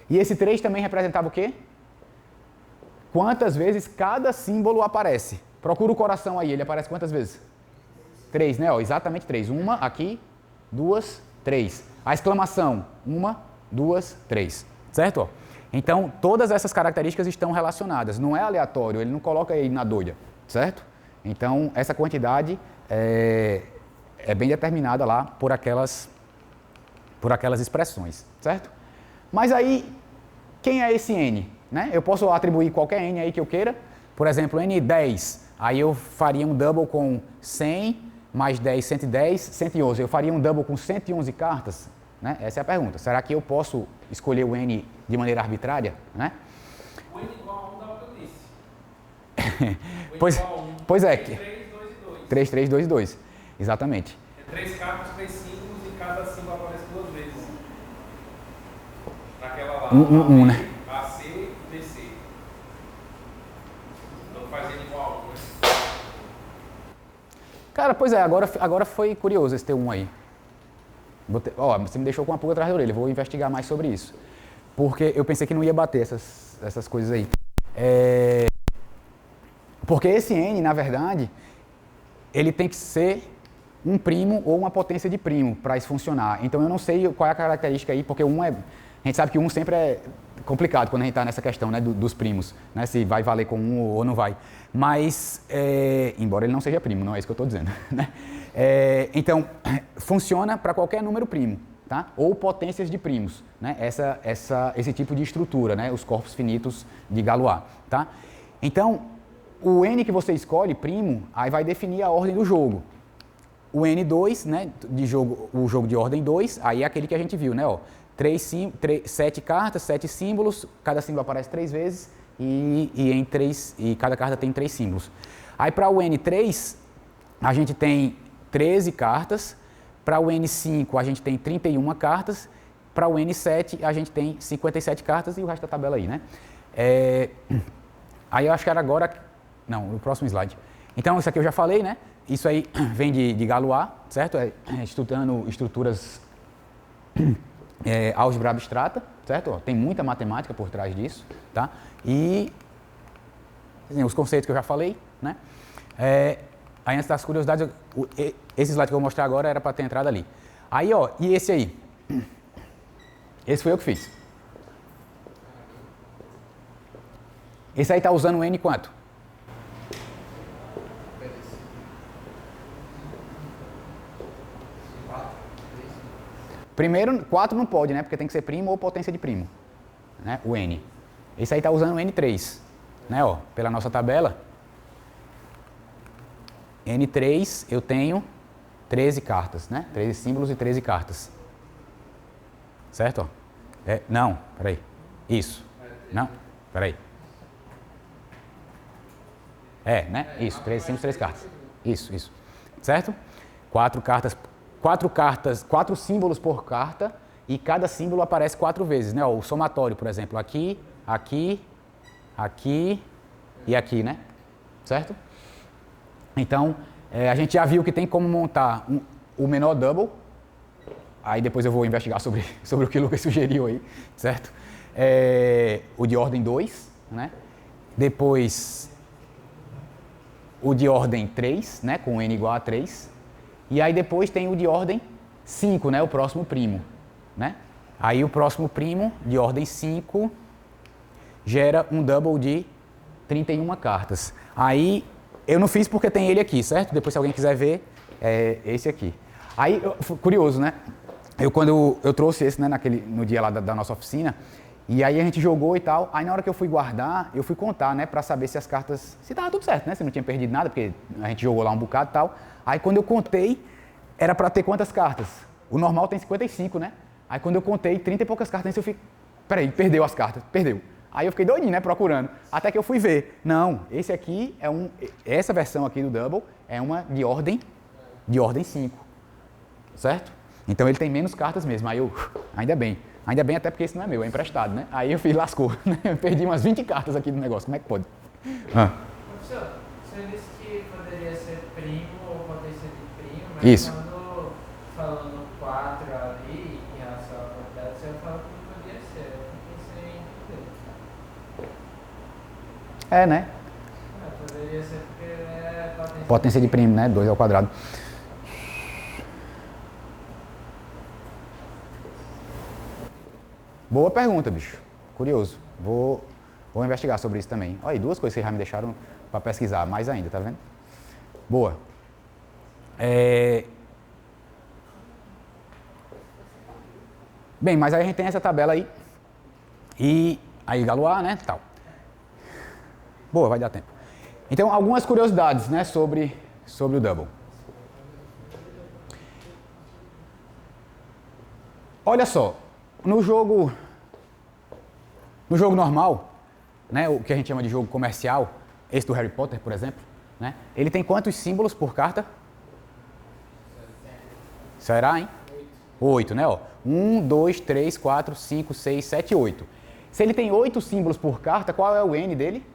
E esse 3 também representava o quê? Quantas vezes cada símbolo aparece. Procura o coração aí, ele aparece quantas vezes? 3, né? Ó, exatamente 3. Uma aqui, 2, 3. A exclamação, 1, 2, 3. Certo? Ó. Então, todas essas características estão relacionadas. Não é aleatório, ele não coloca aí na doida. Certo? Então, essa quantidade é bem determinada lá por aquelas expressões. Certo? Mas aí, quem é esse N? Né? Eu posso atribuir qualquer N aí que eu queira. Por exemplo, N10. Aí eu faria um double com 100, mais 10, 110, 111. Eu faria um double com 111 cartas? Né? Essa é a pergunta. Será que eu posso escolher o N de maneira arbitrária? Né? O N igual a 1 dá o que eu disse. Pois é. 3, 2 e 2. 3, 3, 2 e 2. Exatamente. É 3 cartas, 3 símbolos e cada símbolo aparece 2 vezes. Naquela lá. Né? AC, DC. Então faz N igual a 1, né? Cara, pois é, agora foi curioso esse T1 aí. Você me deixou com uma pulga atrás da orelha, vou investigar mais sobre isso. Porque eu pensei que não ia bater essas coisas aí. Porque esse N, na verdade, ele tem que ser um primo ou uma potência de primo para isso funcionar. Então eu não sei qual é a característica aí, porque a gente sabe que 1 sempre complicado quando a gente está nessa questão, né, dos primos, né, se vai valer com um ou não vai. Mas, embora ele não seja primo, não é isso que eu estou dizendo. Né? Então, funciona para qualquer número primo, tá? Ou potências de primos, né? Esse tipo de estrutura, né? Os corpos finitos de Galois. Tá? Então, o N que você escolhe, primo, aí vai definir a ordem do jogo. O N2, né, o jogo de ordem 2, aí é aquele que a gente viu, né? Ó, 7 cartas, 7 símbolos, cada símbolo aparece 3 vezes e cada carta tem 3 símbolos. Aí para o N3, a gente tem 13 cartas, para o N5 a gente tem 31 cartas, para o N7 a gente tem 57 cartas e o resto da tabela aí, né? Aí eu acho que era agora, não, no próximo slide. Então isso aqui eu já falei, né? Isso aí vem de Galois, certo? Estudando estruturas álgebra abstrata, certo? Ó, tem muita matemática por trás disso, tá? E assim, os conceitos que eu já falei, né? Aí antes das curiosidades, esse slide que eu vou mostrar agora era para ter entrado ali. Aí, ó, e esse aí? Esse foi eu que fiz. Esse aí tá usando o N quanto? Primeiro, 4 não pode, né? Porque tem que ser primo ou potência de primo, né? O N. Esse aí tá usando o N3, né? Ó, pela nossa tabela. N3 eu tenho 13 cartas, né? 13 símbolos e 13 cartas. Certo? Ó. Não, peraí. Isso. Não, peraí. Né? Isso, 13 símbolos, 13 cartas. Isso. Certo? 4 símbolos por carta e cada símbolo aparece 4 vezes, né? O somatório, por exemplo, aqui, aqui, aqui e aqui, né? Certo? Então, a gente já viu que tem como montar o menor double, aí depois eu vou investigar sobre o que o Lucas sugeriu aí, certo? O de ordem 2, né? Depois, o de ordem 3, né? Com N igual a 3. E aí depois tem o de ordem 5, né? O próximo primo, né? Aí o próximo primo, de ordem 5, gera um double de 31 cartas. Aí, eu não fiz porque tem ele aqui, certo? Depois se alguém quiser ver, é esse aqui. Aí, curioso, né? Quando eu trouxe esse, né, no dia lá da nossa oficina, e aí a gente jogou e tal, aí na hora que eu fui guardar, eu fui contar, né, pra saber se as cartas, se tava tudo certo, né? Se não tinha perdido nada, porque a gente jogou lá um bocado e tal. Aí quando eu contei, era pra ter quantas cartas? O normal tem 55, né? Aí quando eu contei 30 e poucas cartas, eu fiquei, peraí, perdeu as cartas, perdeu. Aí eu fiquei doidinho, né, procurando. Até que eu fui ver. Não, esse aqui essa versão aqui do double é uma de ordem 5, certo? Então ele tem menos cartas mesmo. Aí eu, ainda bem até porque esse não é meu, é emprestado, né? Aí eu fiz, lascou, né? Eu perdi umas 20 cartas aqui no negócio, como é que pode? Professor, você disse que poderia ser primo ou potência de primo, mas Isso. quando falando 4 ali, em relação à quantidade, você fala que não podia ser. Eu pensei em entender. Né? Poderia ser porque é Potência de primo, né? 2 ao quadrado. Boa pergunta, bicho. Curioso. Vou investigar sobre isso também. Olha aí, 2 coisas que já me deixaram para pesquisar, mais ainda, tá vendo? Boa. Bem, mas aí a gente tem essa tabela aí. E aí Galois, né, tal. Boa, vai dar tempo. Então, algumas curiosidades, né, sobre o double. Olha só, no jogo normal, né, o que a gente chama de jogo comercial, esse do Harry Potter, por exemplo, né, ele tem quantos símbolos por carta? Será, hein? 8, né? 1, 2, 3, 4, 5, 6, 7, 8. Se ele tem 8 símbolos por carta, qual é o N dele?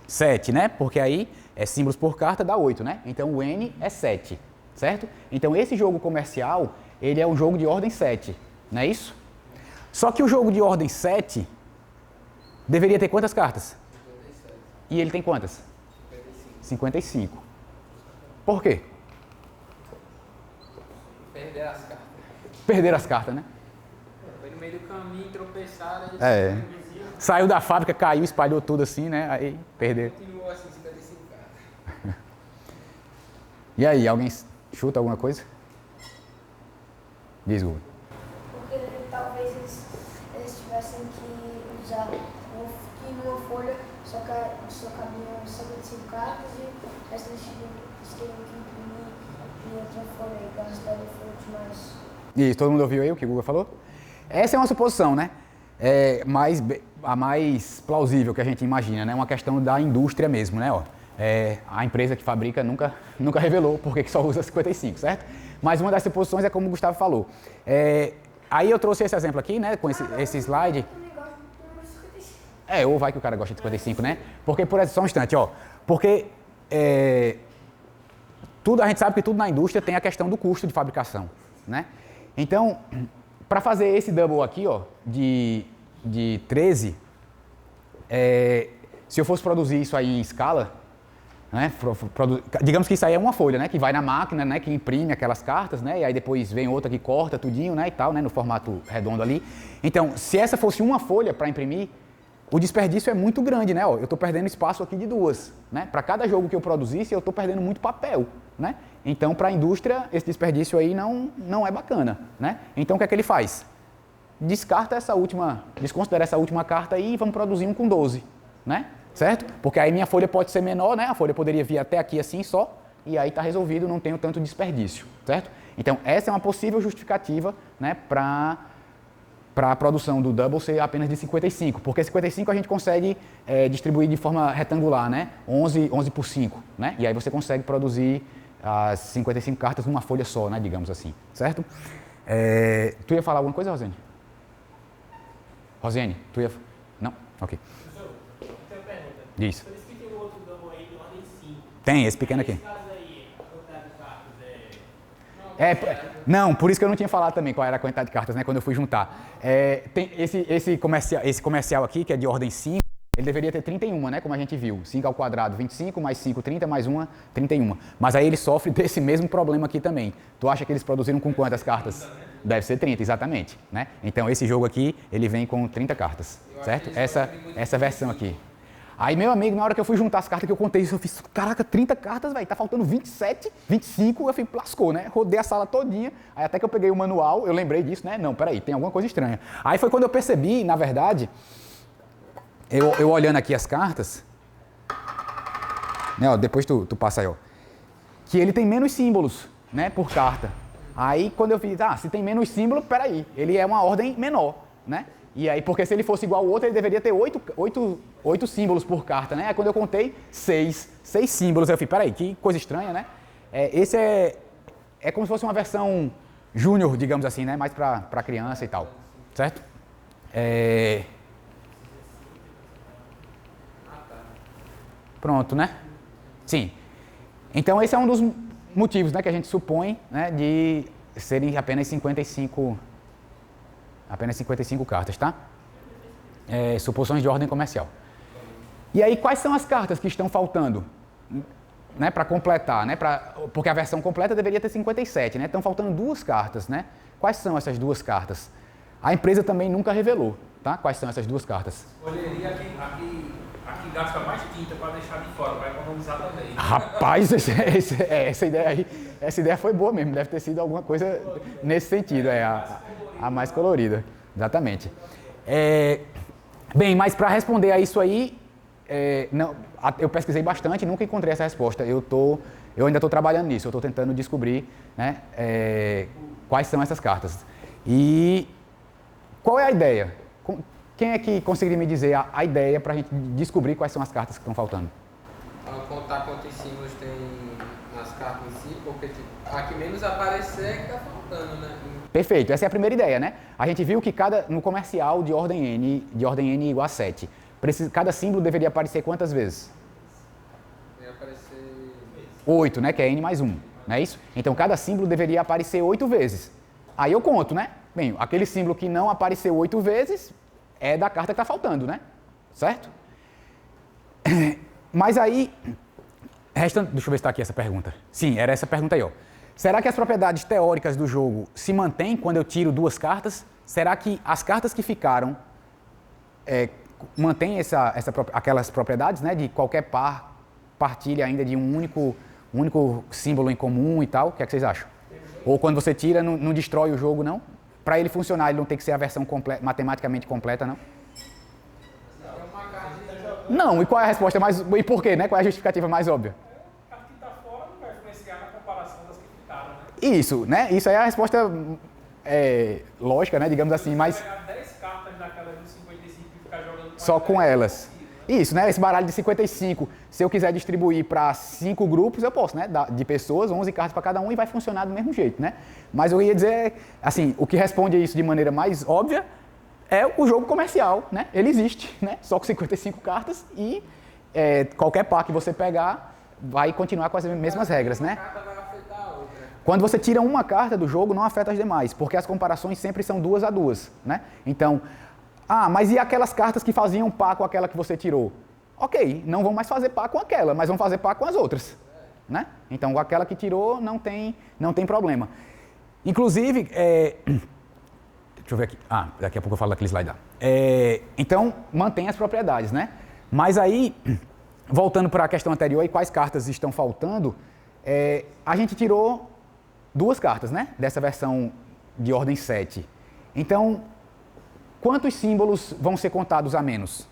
7, né? Porque aí símbolos por carta dá 8, né? Então o N é 7, certo? Então esse jogo comercial, ele é um jogo de ordem 7, não é isso? Só que o jogo de ordem 7 deveria ter quantas cartas? 57. E ele tem quantas? 55. Por quê? Perder as cartas. Perder as cartas, né? meio do caminho, tropeçaram, aí É. Saiu da fábrica, caiu, espalhou tudo assim, né? Aí perdeu. continuou assim, 55 cartas. E aí, alguém chuta alguma coisa? Diz, Google. Porque talvez eles tivessem que usar que numa folha só cabiam 55 cartas e o resto eles teriam que imprimir em outra folha e gastaram folha demais. Isso, todo mundo ouviu aí o que o Google falou? Essa é uma suposição, né? A mais plausível que a gente imagina, né? Uma questão da indústria mesmo, né? Ó, a empresa que fabrica nunca revelou porque que só usa 55, certo? Mas uma das suposições é como o Gustavo falou. Aí eu trouxe esse exemplo aqui, né? Com esse slide. Ou vai que o cara gosta de 55, né? Porque, por exemplo, só um instante, ó. Porque a gente sabe que tudo na indústria tem a questão do custo de fabricação, né? Então, para fazer esse double aqui, ó, de 13, se eu fosse produzir isso aí em escala, né, digamos que isso aí é uma folha, né, que vai na máquina, né, que imprime aquelas cartas, né, e aí depois vem outra que corta tudinho, né, e tal, né, no formato redondo ali. Então, se essa fosse uma folha para imprimir, o desperdício é muito grande, né, ó, eu estou perdendo espaço aqui de duas, né, para cada jogo que eu produzisse, eu estou perdendo muito papel, né. Então, para a indústria, esse desperdício aí não é bacana, né. Então, o que é que ele faz? Desconsidera essa última carta aí e vamos produzir um com 12, né? Certo? Porque aí minha folha pode ser menor, né? A folha poderia vir até aqui assim só, e aí está resolvido, não tenho tanto desperdício, certo? Então, essa é uma possível justificativa, né, para a produção do double ser apenas de 55, porque 55 a gente consegue distribuir de forma retangular, né? 11 por 5, né? E aí você consegue produzir as 55 cartas numa folha só, né? Digamos assim, certo? Tu ia falar alguma coisa, Rosane? Rosane, tu ia... Não? Ok. Professor, eu tenho uma pergunta. Diz. Por isso que tem um outro double aí de ordem 5. Tem, esse pequeno aqui. Nesse caso aí, a quantidade de cartas Não, por isso que eu não tinha falado também qual era a quantidade de cartas, né, quando eu fui juntar. Tem esse comercial aqui, que é de ordem 5, ele deveria ter 31, né, como a gente viu. 5 ao quadrado, 25, mais 5, 30, mais 1, 31. Mas aí ele sofre desse mesmo problema aqui também. Tu acha que eles produziram com quantas cartas? Deve ser 30, exatamente, né? Então esse jogo aqui, ele vem com 30 cartas, certo? Essa versão aqui. Aí, meu amigo, na hora que eu fui juntar as cartas que eu contei isso, eu fiz, caraca, 30 cartas, velho, tá faltando 27, 25, eu falei, lascou, né? Rodei a sala todinha, aí até que eu peguei o manual, eu lembrei disso, né? Não, peraí, tem alguma coisa estranha. Aí foi quando eu percebi, na verdade, eu olhando aqui as cartas, né, ó, depois tu passa aí, ó, que ele tem menos símbolos, né, por carta. Aí, quando eu fiz, se tem menos símbolo, peraí, ele é uma ordem menor, né? E aí, porque se ele fosse igual ao outro, ele deveria ter 8 símbolos por carta, né? Aí, quando eu contei, 6 símbolos, eu falei, peraí, que coisa estranha, né? Esse é como se fosse uma versão júnior, digamos assim, né? Mais para criança e tal, certo? Pronto, né? Sim. Então, esse é um dos motivos, né, que a gente supõe, né, de serem apenas 55 cartas, tá? Suposições de ordem comercial. E aí, quais são as cartas que estão faltando, né, para completar, né? Porque a versão completa deveria ter 57, né? Estão faltando 2 cartas, né? Quais são essas 2 cartas? A empresa também nunca revelou, tá? Quais são essas 2 cartas? Escolheria aqui gasta mais tinta para deixar de fora, para economizar também. Rapaz, essa ideia foi boa mesmo, deve ter sido alguma coisa nesse sentido, a mais colorida, exatamente. Bem, mas para responder a isso aí, eu pesquisei bastante e nunca encontrei essa resposta. Eu ainda estou trabalhando nisso, eu estou tentando descobrir, né, quais são essas cartas. E qual é a ideia? Quem é que conseguiria me dizer a ideia para a gente descobrir quais são as cartas que estão faltando? Contar quantos símbolos tem nas cartas em si, porque a que menos aparecer é que está faltando, né? Perfeito, essa é a primeira ideia, né? A gente viu que no comercial de ordem N igual a 7, cada símbolo deveria aparecer quantas vezes? Deveria aparecer 8, né? Que é N mais 1, não é isso? Então, cada símbolo deveria aparecer 8 vezes. Aí eu conto, né? Bem, aquele símbolo que não apareceu 8 vezes é da carta que está faltando, né? Certo? Mas aí, deixa eu ver se está aqui essa pergunta. Sim, era essa pergunta aí, ó. Será que as propriedades teóricas do jogo se mantêm quando eu tiro 2 cartas? será que as cartas que ficaram mantêm aquelas propriedades, né, de qualquer par partilha ainda de um único símbolo em comum e tal? O que é que vocês acham? Ou quando você tira, não destrói o jogo, não? Para ele funcionar, ele não tem que ser a versão matematicamente completa, não? Não, e qual é a resposta mais... E por quê, né? Qual é a justificativa mais óbvia? A que está fora não vai influenciar na comparação das que ficaram, né? Isso, né? Isso aí é a resposta lógica, né? Digamos assim, mas... Se você pegar 10 cartas daquela do 55 e ficar jogando... Só com elas. Isso, né? Esse baralho de 55, se eu quiser distribuir para 5 grupos, eu posso, né? De pessoas, 11 cartas para cada um e vai funcionar do mesmo jeito, né? Mas eu ia dizer, assim, o que responde a isso de maneira mais óbvia é o jogo comercial, né? Ele existe, né? Só com 55 cartas e qualquer par que você pegar vai continuar com as mesmas regras, né? Quando você tira uma carta do jogo, não afeta as demais, porque as comparações sempre são 2 a 2, né? Então, mas e aquelas cartas que faziam par com aquela que você tirou? Ok, não vão mais fazer par com aquela, mas vão fazer par com as outras, né? Então, aquela que tirou não tem problema. Inclusive, deixa eu ver aqui. Daqui a pouco eu falo daquele slide lá. Então, mantém as propriedades, né? Mas aí, voltando para a questão anterior, e quais cartas estão faltando, a gente tirou 2 cartas, né? Dessa versão de ordem 7. Então, quantos símbolos vão ser contados a menos?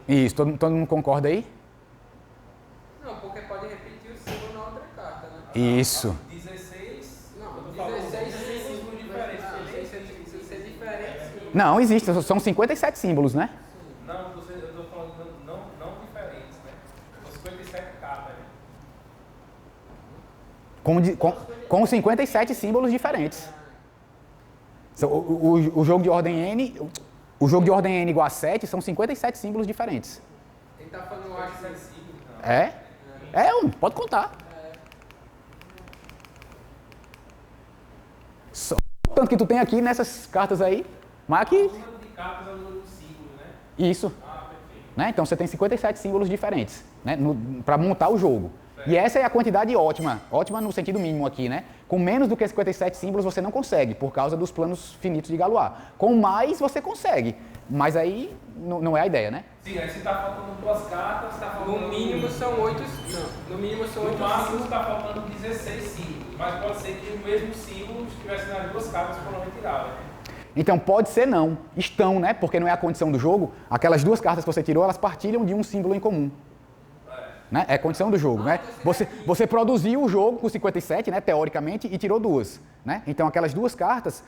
Isso, todo mundo concorda aí? Não, porque pode repetir o símbolo na outra carta, né? Isso. 16... Não, 16 símbolos diferentes. 16 diferentes. Não, existe, são 57 símbolos, né? Não, eu estou falando não diferentes, né? São 57 cartas, né? Com 57 símbolos diferentes. O jogo de ordem N... O jogo de ordem N igual a 7 são 57 símbolos diferentes. Ele tá falando, eu acho, 7 símbolos. Pode contar. Só o tanto que tu tem aqui nessas cartas aí, mas aqui... O número de cartas é o número de símbolos, né? Isso. Perfeito. Né? Então você tem 57 símbolos diferentes, né? Para montar o jogo. E essa é a quantidade ótima no sentido mínimo aqui, né? Com menos do que 57 símbolos você não consegue, por causa dos planos finitos de Galois. Com mais você consegue, mas aí não é a ideia, né? Sim, aí você está faltando 2 cartas, está faltando... No mínimo são 8... Não, no mínimo são 8 No máximo símbolos. está faltando 16 símbolos, mas pode ser que o mesmo símbolo estivesse nas 2 cartas que foram retiradas, né? Então pode ser não, estão, né? Porque não é a condição do jogo, aquelas 2 cartas que você tirou, elas partilham de um símbolo em comum. Né? É a condição do jogo, né? Você produziu o jogo com 57, né, teoricamente, e tirou 2, né? Então aquelas 2 cartas,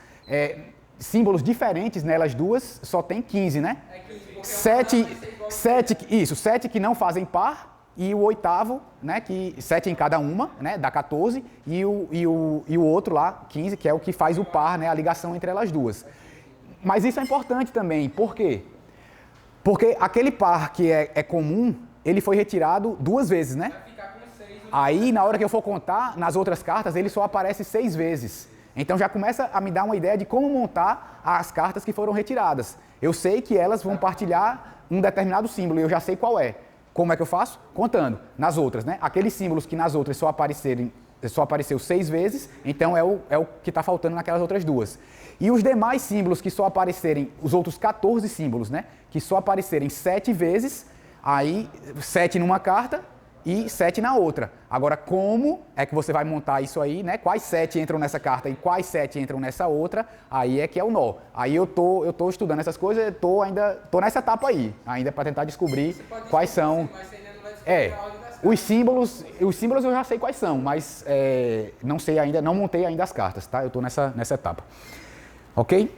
símbolos diferentes nelas 2, só tem 15, né? 7 que não fazem par, e o 8º, né, que 7 em cada uma, né, dá 14, e o outro lá, 15, que é o que faz o par, né, a ligação entre elas 2. Mas isso é importante também, por quê? Porque aquele par que é comum, ele foi retirado 2 vezes, né? Aí, na hora que eu for contar, nas outras cartas, ele só aparece 6 vezes. Então já começa a me dar uma ideia de como montar as cartas que foram retiradas. Eu sei que elas vão partilhar um determinado símbolo, e eu já sei qual é. Como é que eu faço? Contando nas outras, né? Aqueles símbolos que nas outras só apareceu 6 vezes, então é o que está faltando naquelas outras 2. E os demais símbolos que só aparecerem, os outros 14 símbolos, né? Que só aparecerem 7 vezes, aí 7 numa carta e 7 na outra. Agora, como é que você vai montar isso aí, né? Quais 7 entram nessa carta e quais 7 entram nessa outra, aí é que é o nó. Aí eu tô estudando essas coisas, tô nessa etapa aí, ainda para tentar descobrir quais são. Os símbolos eu já sei quais são, mas não sei ainda, não montei ainda as cartas, tá? Eu tô nessa etapa. Ok?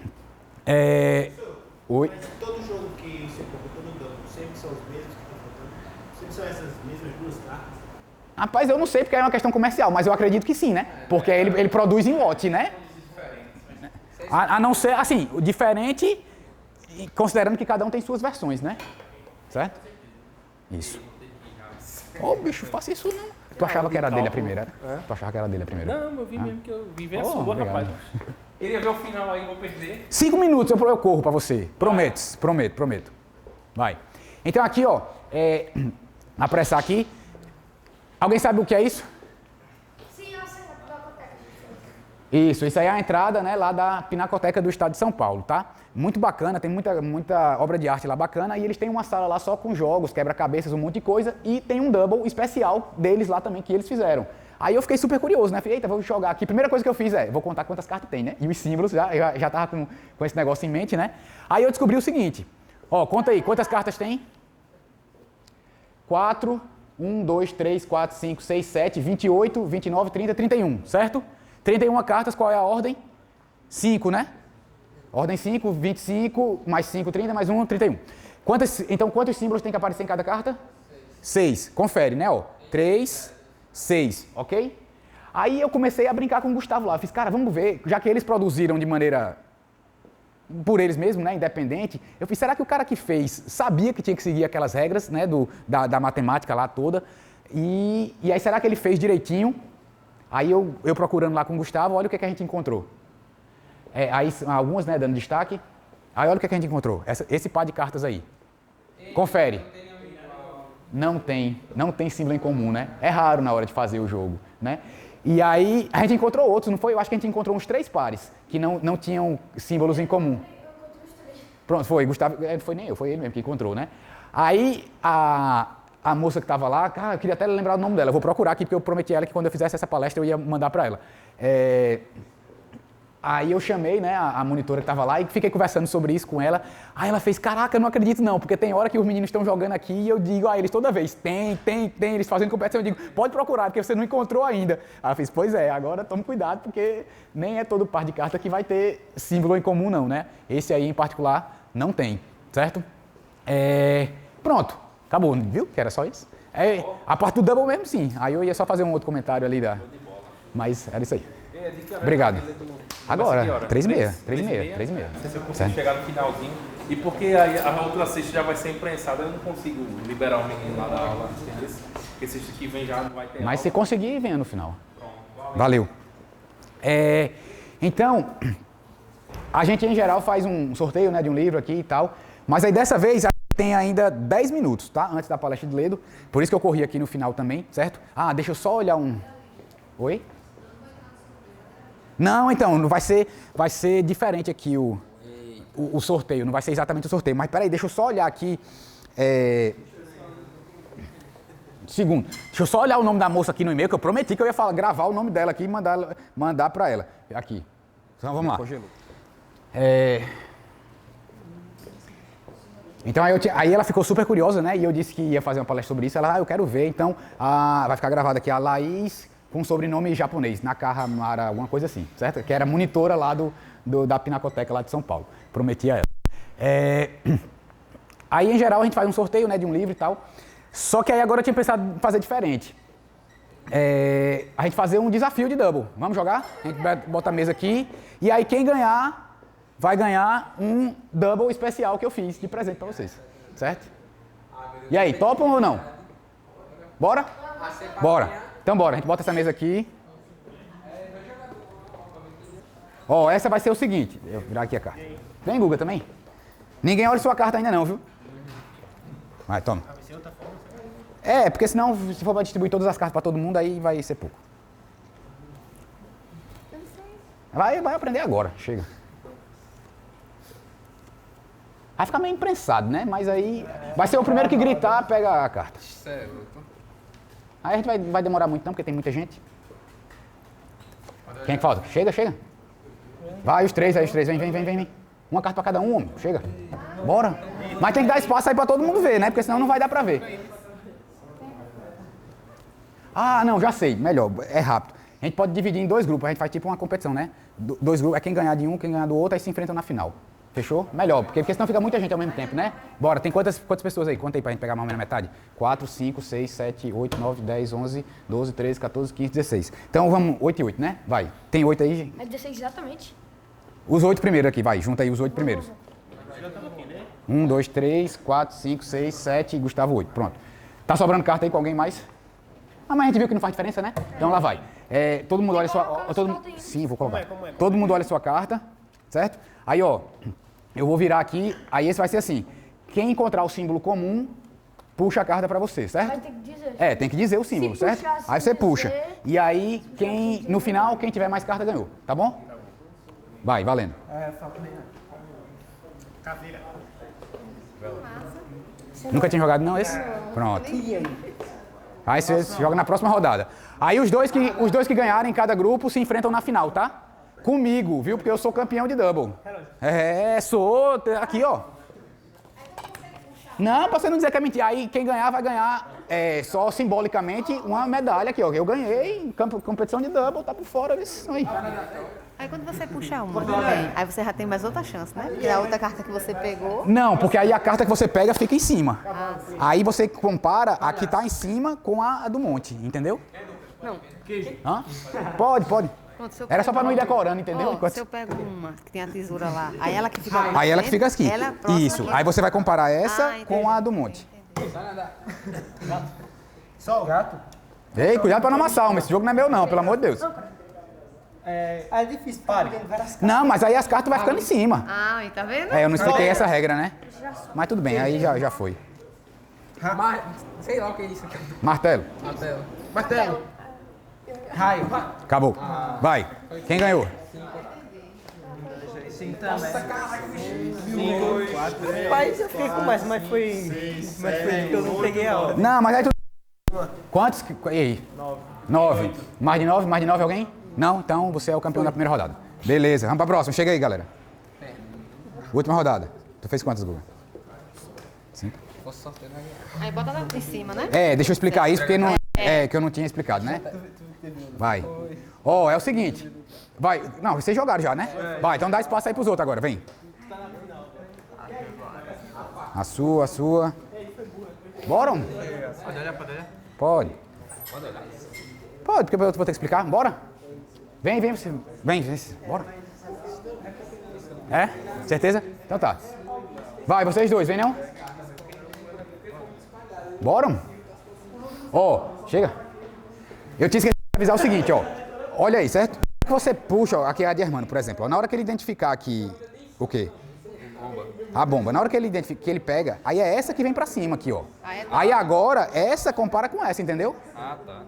Oi? Mas todo jogo que você compra, todo dano, sempre são os mesmos que estão faltando? Sempre são essas mesmas 2 cartas? Rapaz, eu não sei porque é uma questão comercial, mas eu acredito que sim, né? Porque ele produz em lote, né? A não ser, assim, diferente, considerando que cada um tem suas versões, né? Certo? Isso. Ô, bicho, faça isso não. Tu achava que era dele a primeira, né? Tu achava que era dele a primeira? Não, eu vi mesmo que eu vi a sua, obrigado. rapaz. Queria ver o final aí, vou perder. 5 minutos eu corro pra você. Prometo. Vai. Então aqui, ó, apressar aqui. Alguém sabe o que é isso? Sim, eu sei, na biblioteca. Isso aí é a entrada, né, lá da Pinacoteca do Estado de São Paulo, tá? Muito bacana, tem muita obra de arte lá bacana e eles têm uma sala lá só com jogos, quebra-cabeças, um monte de coisa e tem um double especial deles lá também que eles fizeram. Aí eu fiquei super curioso, né? Falei, eita, vou jogar aqui. Primeira coisa que eu fiz vou contar quantas cartas tem, né? E os símbolos, já tava com esse negócio em mente, né? Aí eu descobri o seguinte, ó, conta aí, quantas cartas tem? 4, 1, 2, 3, 4, 5, 6, 7, 28, 29, 30, 31, certo? 31 cartas, qual é a ordem? 5, né? Ordem 5, 25, mais 5, 30, mais 1, 31. Então, quantos símbolos tem que aparecer em cada carta? 6. Confere, né? Ó, 3, 6, ok? Aí eu comecei a brincar com o Gustavo lá. Fiz, cara, vamos ver, já que eles produziram de maneira por eles mesmos, né, independente, eu fiz, será que o cara que fez sabia que tinha que seguir aquelas regras, né, da matemática lá toda, e aí será que ele fez direitinho? Aí eu procurando lá com o Gustavo, olha o que a gente encontrou. Aí algumas, né, dando destaque, aí olha o que a gente encontrou, esse par de cartas aí. Confere. Não tem símbolo em comum, né? É raro na hora de fazer o jogo, né? E aí a gente encontrou outros, não foi? Eu acho que a gente encontrou uns 3 pares que não tinham símbolos em comum. Pronto, foi, Gustavo, não foi nem eu, foi ele mesmo que encontrou, né? Aí a moça que estava lá, cara, eu queria até lembrar o nome dela, eu vou procurar aqui porque eu prometi a ela que quando eu fizesse essa palestra eu ia mandar para ela. Aí eu chamei, né, a monitora que estava lá e fiquei conversando sobre isso com ela. Aí ela fez, caraca, eu não acredito não, porque tem hora que os meninos estão jogando aqui e eu digo a eles toda vez, tem, eles fazendo competição, eu digo, pode procurar, porque você não encontrou ainda. Aí ela fez, pois é, agora tome cuidado, porque nem é todo par de carta que vai ter símbolo em comum não, né? Esse aí em particular não tem, certo? Pronto, acabou, viu? Que era só isso. A parte do double mesmo sim, aí eu ia só fazer um outro comentário ali, mas era isso aí. Obrigado. Agora, 3h30. Se eu consigo chegar no finalzinho. E porque aí a outra cesta já vai ser imprensada, eu não consigo liberar o menino lá da aula, entendeu? Porque cesta que vem já não vai ter. Mas se conseguir, venha no final. Valeu. Então, a gente em geral faz um sorteio, né, de um livro aqui e tal. Mas aí dessa vez a gente tem ainda 10 minutos, tá? Antes da palestra de Ledo. Por isso que eu corri aqui no final também, certo? Ah, deixa eu só olhar um... Oi? Não, então, vai ser diferente aqui o sorteio, não vai ser exatamente o sorteio. Mas peraí, deixa eu só olhar aqui. Segundo, deixa eu só olhar o nome da moça aqui no e-mail, que eu prometi que eu ia gravar o nome dela aqui e mandar para ela. Aqui. Então vamos lá. Então aí ela ficou super curiosa, né? E eu disse que ia fazer uma palestra sobre isso. Ela, eu quero ver. Então vai ficar gravado aqui a Laís, com sobrenome japonês, Nakahamara, alguma coisa assim, certo? Que era monitora lá da Pinacoteca lá de São Paulo. Prometi a ela. Aí, em geral, a gente faz um sorteio, né, de um livro e tal. Só que aí agora eu tinha pensado em fazer diferente. A gente fazer um desafio de double. Vamos jogar? A gente bota a mesa aqui. E aí quem ganhar, vai ganhar um double especial que eu fiz de presente pra vocês. Certo? E aí, topam ou não? Bora? Bora. Então bora, a gente bota essa mesa aqui. Ó, essa vai ser o seguinte. Eu vou virar aqui a carta. Vem, Guga, também. Ninguém olha sua carta ainda não, viu? Vai, toma. Porque senão, se for para distribuir todas as cartas para todo mundo, aí vai ser pouco. Vai aprender agora, chega. Vai ficar meio imprensado, né? Mas aí vai ser o primeiro que gritar, pega a carta. Aí a gente vai demorar muito não, porque tem muita gente. Quem é que falta? Chega. Vai, os três, vem. Uma carta pra cada um, homem. Chega. Bora. Mas tem que dar espaço aí pra todo mundo ver, né? Porque senão não vai dar pra ver. Ah, não, já sei. Melhor, é rápido. A gente pode dividir em 2 grupos. A gente faz tipo uma competição, né? 2 grupos, é quem ganhar de um, quem ganhar do outro, aí se enfrentam na final. Fechou? Melhor, porque senão fica muita gente ao mesmo tempo, né? Bora, tem quantas pessoas aí? Conta aí pra gente pegar mais ou menos a metade. 4, 5, 6, 7, 8, 9, 10, 11, 12, 13, 14, 15, 16. Então vamos, 8 e 8, né? Vai. Tem 8 aí? É 16 exatamente. Os 8 primeiros aqui, vai. Junta aí os 8 primeiros. 1, 2, 3, 4, 5, 6, 7 e Gustavo 8. Pronto. Tá sobrando carta aí com alguém mais? Ah, mas a gente viu que não faz diferença, né? Então lá vai. Todo mundo olha sua... Sim, vou colocar. Todo mundo olha sua carta, certo? Aí, ó... Eu vou virar aqui, aí esse vai ser assim. quem encontrar o símbolo comum, puxa a carta para você, certo? Vai ter que dizer. É, tem que dizer o símbolo, Se certo? puxar assim, Aí você puxa. dizer- E aí, no final, quem tiver mais carta ganhou, tá bom? Vai, valendo. Caveira. Nunca tinha jogado não esse? Pronto. Aí você joga na próxima rodada. Aí os dois que ganharem cada grupo se enfrentam na final, tá? Comigo, viu? Porque eu sou campeão de double. Sou. Aqui, ó. Não, pra você não dizer que é mentira. Aí quem ganhar vai ganhar só simbolicamente uma medalha aqui, ó. Eu ganhei em competição de double, tá por fora disso aí. Aí quando você puxa uma também, aí você já tem mais outra chance, né? Porque a outra carta que você pegou. Não, porque aí a carta que você pega fica em cima. Aí você compara a que tá em cima com a do monte, entendeu? Não. Hã? Pode. Pronto, se eu Era só pra não ir pego- decorando, entendeu? Ó, Enquanto- se eu pego uma que tem a tesoura lá, aí ela que fica na Aí ela que frente, fica aqui. ela é a próxima Isso. que- Aí você vai comparar essa Ah, entendi. com a do monte. Só o gato. Ei, cuidado pra não amassar, homem. Esse jogo não é meu não, pelo amor de Deus. É difícil, pare. Não, mas aí as cartas vai ficando em cima. Ah, aí tá vendo? Eu não expliquei essa regra, né? Mas tudo bem, aí já foi. Sei lá o que é isso aqui. Martelo. Martelo. Raio. Acabou. Vai. Quem ganhou? Rapaz, eu fiquei com mais, mas foi que eu não peguei a hora. Não, mas aí tu... Quantos? E aí? 9. Mais de 9 alguém? Não? Então você é o campeão da primeira rodada. Beleza, vamos pra próxima. Chega aí, galera. Última rodada. Tu fez quantas, Guga? 5. Posso sortear na minha. Aí bota lá em cima, né? Deixa eu explicar isso porque não, que eu não tinha explicado, né? Vai. Ó, é o seguinte. Vai. Não, vocês jogaram já, né? Vai, então dá espaço aí pros outros agora, vem. A sua. Bora? Pode olhar? Pode. Pode, porque eu vou ter que explicar. Bora? Vem, você. Vem, bora. É? Certeza? Então tá. Vai, vocês dois, vem não? Bora? Ó, chega. Eu tinha esquecido de avisar o seguinte, ó. Olha aí, certo? Que você puxa, ó, aqui é a de Hermano, por exemplo. Ó, na hora que ele identificar aqui o quê? A bomba. Na hora que ele identifica, que ele pega, aí é essa que vem pra cima aqui, ó. Aí agora, essa compara com essa, entendeu? Ah, tá.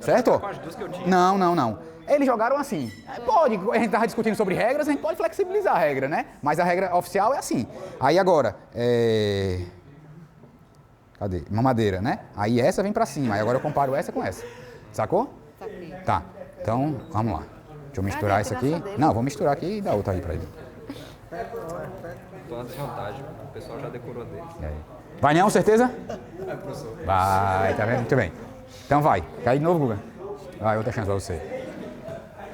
Certo? Com as duas que eu tinha. Não. Eles jogaram assim. Pode, a gente tava discutindo sobre regras, a gente pode flexibilizar a regra, né? Mas a regra oficial é assim. Aí agora, cadê? Mamadeira, né? Aí essa vem pra cima. Aí agora eu comparo essa com essa. Sacou? Saquei. Tá. Então, vamos lá. Deixa eu misturar isso aqui. Não, vou misturar aqui e dar outra aí pra ele. Tô na desvantagem. O pessoal já decorou dele. E aí? Vai não, certeza? Vai, tá vendo? Muito bem. Então vai. Cai de novo, Guga. Vai, outra chance pra você.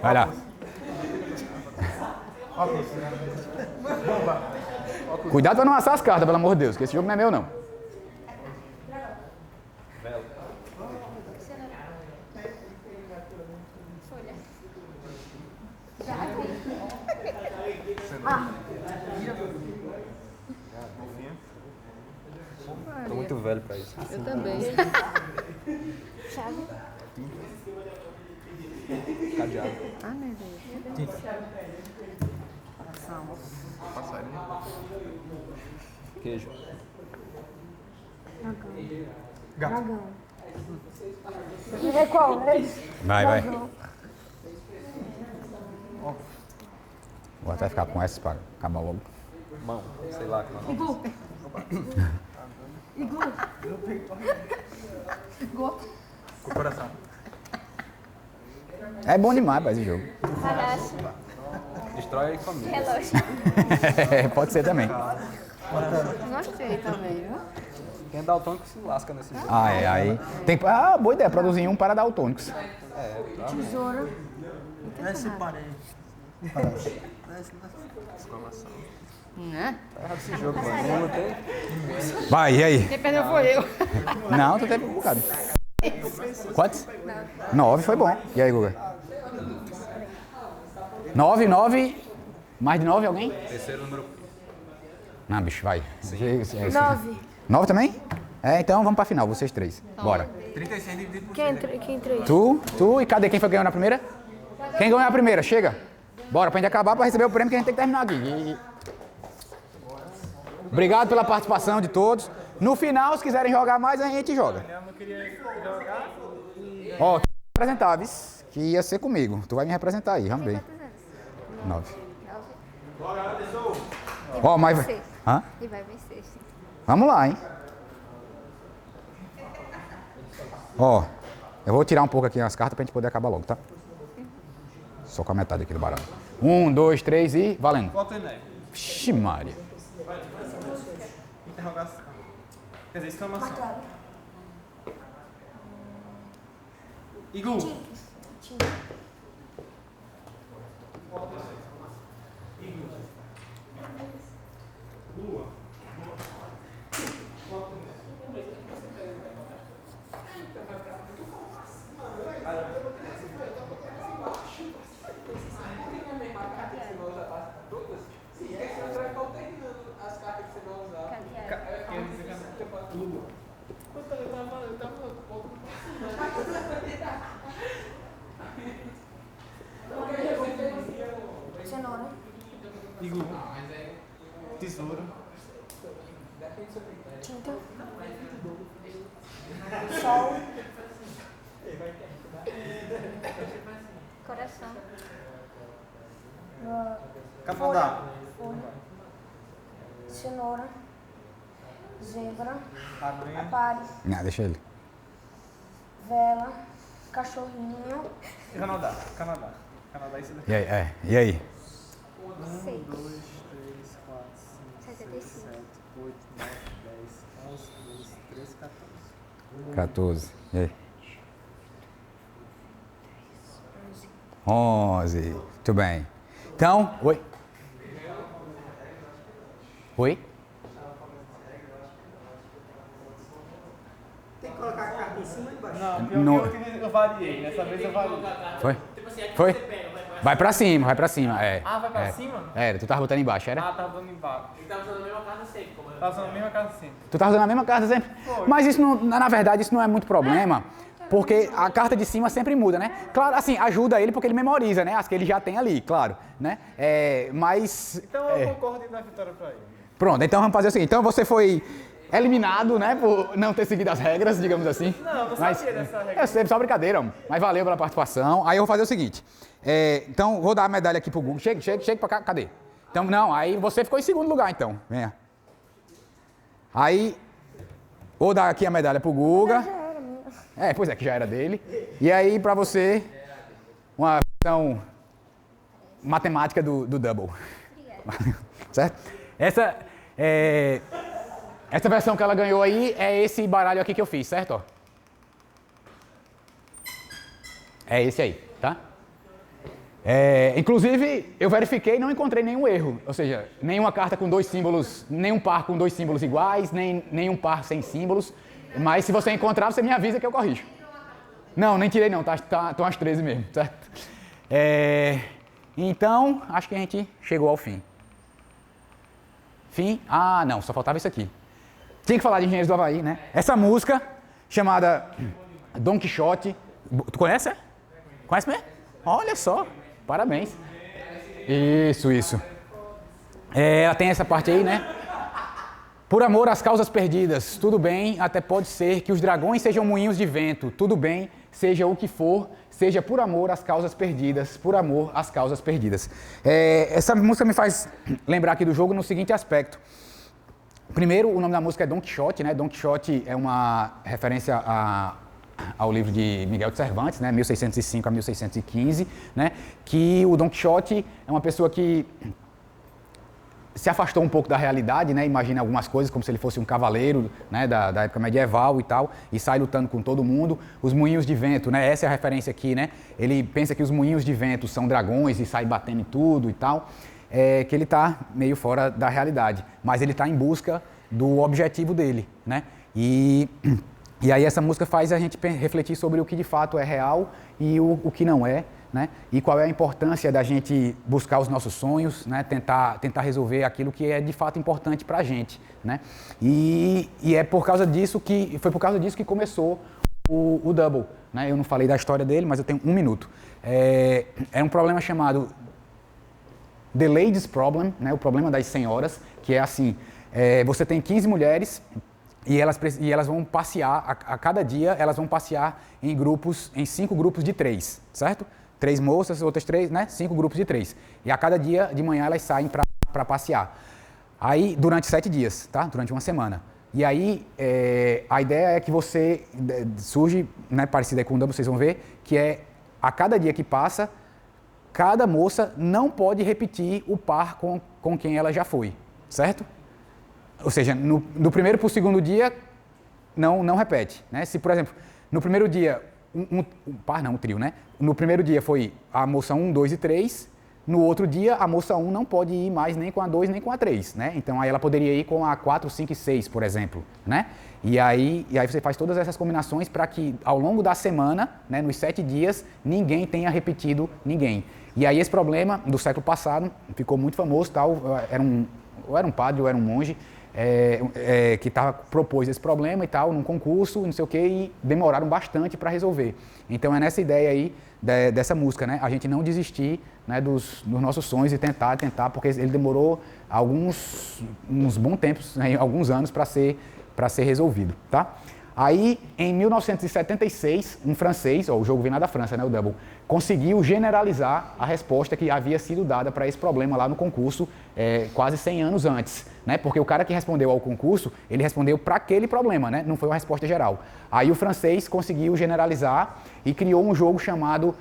Vai lá. Cuidado pra não amassar as cartas, pelo amor de Deus, que esse jogo não é meu, não. Tô muito velho pra isso. Eu também. Chave. Cadeado. Ah, meu Deus. Ação. Queijo. Dragão. E vê qual é esse? Vai. Vou até ficar com essa pra acabar logo. Mão. Sei lá. Com o coração. É bom demais pra esse jogo. Palhaço. Destrói a família. Relógio. Pode ser também. Gostei também, viu? Quem é daltônico se lasca nesse jogo. Aí. Tem que. Boa ideia, produzir um para daltônicos. Tesoura. Esse parei. Né? Tá errado esse jogo, mano. Não tem. Vai, e aí? Quem perdeu foi eu. Não, tu teve um bocado. Quantos? 9 foi bom. E aí, Guga? 9. Mais de 9 alguém? Terceiro número. Não, bicho, vai. 9. 9 também? Então vamos pra final, vocês três. Bora. 36 dividido por Quem 3? Tu e cadê quem foi que ganhou na primeira? Quem ganhou na primeira? Chega. Bora, pra gente acabar pra receber o prêmio que a gente tem que terminar aqui. Obrigado pela participação de todos. No final, se quiserem jogar mais, a gente joga. Ó, tu vai me representar, viu? Que ia ser comigo. Tu vai me representar aí, vamos ver. 9. Ó, mas... Hã? E vai vencer, sim. Vamos lá, hein? Ó, eu vou tirar um pouco aqui as cartas pra gente poder acabar logo, tá? Só com a metade aqui do baralho. 1, 2, 3 e... valendo. Volta em neve. Vixe, Maria. Interrogação. Quer dizer, exclamação. Iglu. Cenoura. Iglu. Tesouro. Tinta. Sol. Coração. Cafundá. Folha. Cenoura. Zebra. Aranha. Apare. Não, deixa ele. Vela. Cachorrinho. Canadá. Canadá. Canadá é isso daqui. E aí? E aí? 1, 2, 3, 4, 5, 6, 75. 7, 8, 9, 10, 11, 12, 13, 14. 14. E aí? 11. Muito bem. Então, oi. Oi? Tem que colocar a carta em cima e embaixo. Não, pior No- que eu variei. Dessa vez eu variei. Foi? Foi? Vai pra cima, vai pra cima. É. Ah, vai pra É. cima? Era, tu tava botando embaixo, era? Ah, tá dando embaixo. Ele tá usando a mesma carta sempre, como eu. Tá usando a mesma casa sempre. Tu tava usando a mesma carta sempre? Foi. Mas isso, não, na verdade, isso não é muito problema, porque a carta de cima sempre muda, né? Claro, assim, ajuda ele porque ele memoriza, né? As que ele já tem ali, claro, né? Mas... Então eu concordo em dar vitória pra ele. Pronto, então vamos fazer o seguinte. Então você foi eliminado, né, por não ter seguido as regras, digamos assim. Não, eu não sabia dessa regra. Eu sei, só brincadeira, homem. Mas valeu pela participação. Aí eu vou fazer o seguinte. Então, vou dar a medalha aqui pro Google. Chega pra cá. Cadê? Então, não, aí você ficou em segundo lugar, então. Venha. Aí, vou dar aqui a medalha pro Guga. Pois é, que já era dele. E aí, pra você, uma versão matemática do Double. Certo? Essa versão que ela ganhou aí é esse baralho aqui que eu fiz, certo? Ó. É esse aí, tá? Inclusive, eu verifiquei e não encontrei nenhum erro. Ou seja, nenhuma carta com 2 símbolos, nenhum par com 2 símbolos iguais, nenhum par sem símbolos. Mas se você encontrar, você me avisa que eu corrijo. Não, nem tirei não, estão as 13 mesmo, certo? Então, acho que a gente chegou ao fim. Fim? Ah, não, só faltava isso aqui. Tinha que falar de Engenheiros do Havaí, né? Essa música, chamada Don Quixote. Tu conhece, é? Conhece mesmo? Olha só, parabéns. Isso. Ela tem essa parte aí, né? Por amor às causas perdidas, tudo bem, até pode ser que os dragões sejam moinhos de vento, tudo bem, seja o que for, seja por amor às causas perdidas, por amor às causas perdidas. Essa música me faz lembrar aqui do jogo no seguinte aspecto. Primeiro, o nome da música é Don Quixote, né? Don Quixote é uma referência ao livro de Miguel de Cervantes, né? 1605 a 1615, né? Que o Don Quixote é uma pessoa que se afastou um pouco da realidade, né? Imagina algumas coisas como se ele fosse um cavaleiro, né? da época medieval e tal, e sai lutando com todo mundo. Os moinhos de vento, né? Essa é a referência aqui, né? Ele pensa que os moinhos de vento são dragões e sai batendo em tudo e tal, que ele está meio fora da realidade, mas ele está em busca do objetivo dele, né? E aí essa música faz a gente refletir sobre o que de fato é real e o que não é, né? E qual é a importância da gente buscar os nossos sonhos, né? Tentar resolver aquilo que é de fato importante para a gente, né? E foi por causa disso que começou o Double, né? Eu não falei da história dele, mas eu tenho 1 minuto. É um problema chamado The Ladies Problem, né? O problema das senhoras, que é assim, você tem 15 mulheres e elas vão passear, a cada dia elas vão passear em 5 grupos de 3, certo? 3 moças, outras 3, né? 5 grupos de 3. E a cada dia de manhã elas saem para passear. Aí, durante 7 dias, tá? Durante uma semana. E aí, a ideia é que surge, né, parecida com o Double, vocês vão ver, que é, a cada dia que passa, cada moça não pode repetir o par com quem ela já foi, certo? Ou seja, do primeiro para o segundo dia, não repete, né? Se, por exemplo, no primeiro dia, um trio, né? No primeiro dia foi a moça 1, 2 e 3, no outro dia a moça 1 não pode ir mais nem com a 2 nem com a 3, né? Então aí ela poderia ir com a 4, 5 e 6, por exemplo, né? E aí você faz todas essas combinações para que ao longo da semana, né, nos 7 dias, ninguém tenha repetido ninguém. E aí esse problema do século passado ficou muito famoso, tal, era um padre ou era um monge que propôs esse problema e tal, num concurso, não sei o que, e demoraram bastante para resolver. Então é nessa ideia aí dessa música, né? A gente não desistir, né, dos nossos sonhos e tentar, porque ele demorou uns bons tempos, né, alguns anos para ser resolvido, tá? Aí, em 1976, um francês, o jogo vem lá da França, né, o Double, conseguiu generalizar a resposta que havia sido dada para esse problema lá no concurso quase 100 anos antes, né? Porque o cara que respondeu ao concurso, ele respondeu para aquele problema, né? Não foi uma resposta geral. Aí o francês conseguiu generalizar e criou um jogo chamado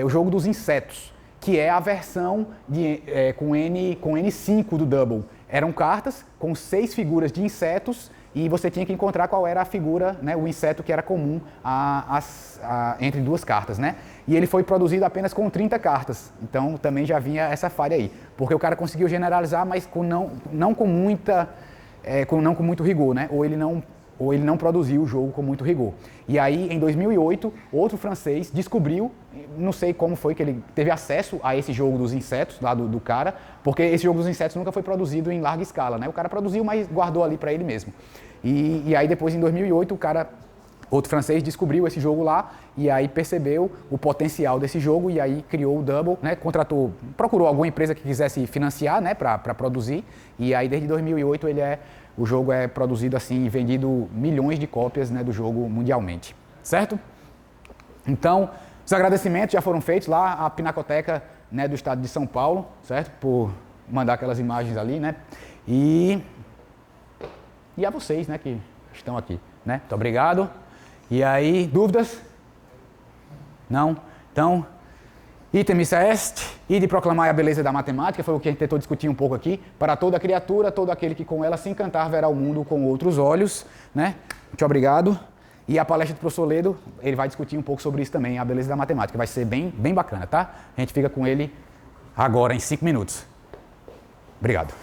o jogo dos insetos, que é a versão com N5 do Double. Eram cartas com 6 figuras de insetos e você tinha que encontrar qual era a figura, né, o inseto que era comum entre 2 cartas, né? E ele foi produzido apenas com 30 cartas, então também já vinha essa falha aí, porque o cara conseguiu generalizar, mas não com muito rigor, né? Ou ele não produziu o jogo com muito rigor. E aí, em 2008, outro francês descobriu, não sei como foi que ele teve acesso a esse jogo dos insetos, lá do cara, porque esse jogo dos insetos nunca foi produzido em larga escala, né? O cara produziu, mas guardou ali para ele mesmo. E aí, depois, em 2008, outro francês descobriu esse jogo lá e aí percebeu o potencial desse jogo e aí criou o Double, né? Procurou alguma empresa que quisesse financiar, né, para produzir, e aí desde 2008 o jogo é produzido assim e vendido milhões de cópias, né, do jogo mundialmente, certo? Então, os agradecimentos já foram feitos lá à Pinacoteca, né, do estado de São Paulo, certo? Por mandar aquelas imagens ali, né? E a vocês, né, que estão aqui, né? Muito obrigado. E aí, dúvidas? Não? Então, item est, e de proclamar a beleza da matemática, foi o que a gente tentou discutir um pouco aqui, para toda criatura, todo aquele que com ela se encantar verá o mundo com outros olhos, né? Muito obrigado. E a palestra do professor Ledo, ele vai discutir um pouco sobre isso também, a beleza da matemática, vai ser bem bacana, tá? A gente fica com ele agora em 5 minutos. Obrigado.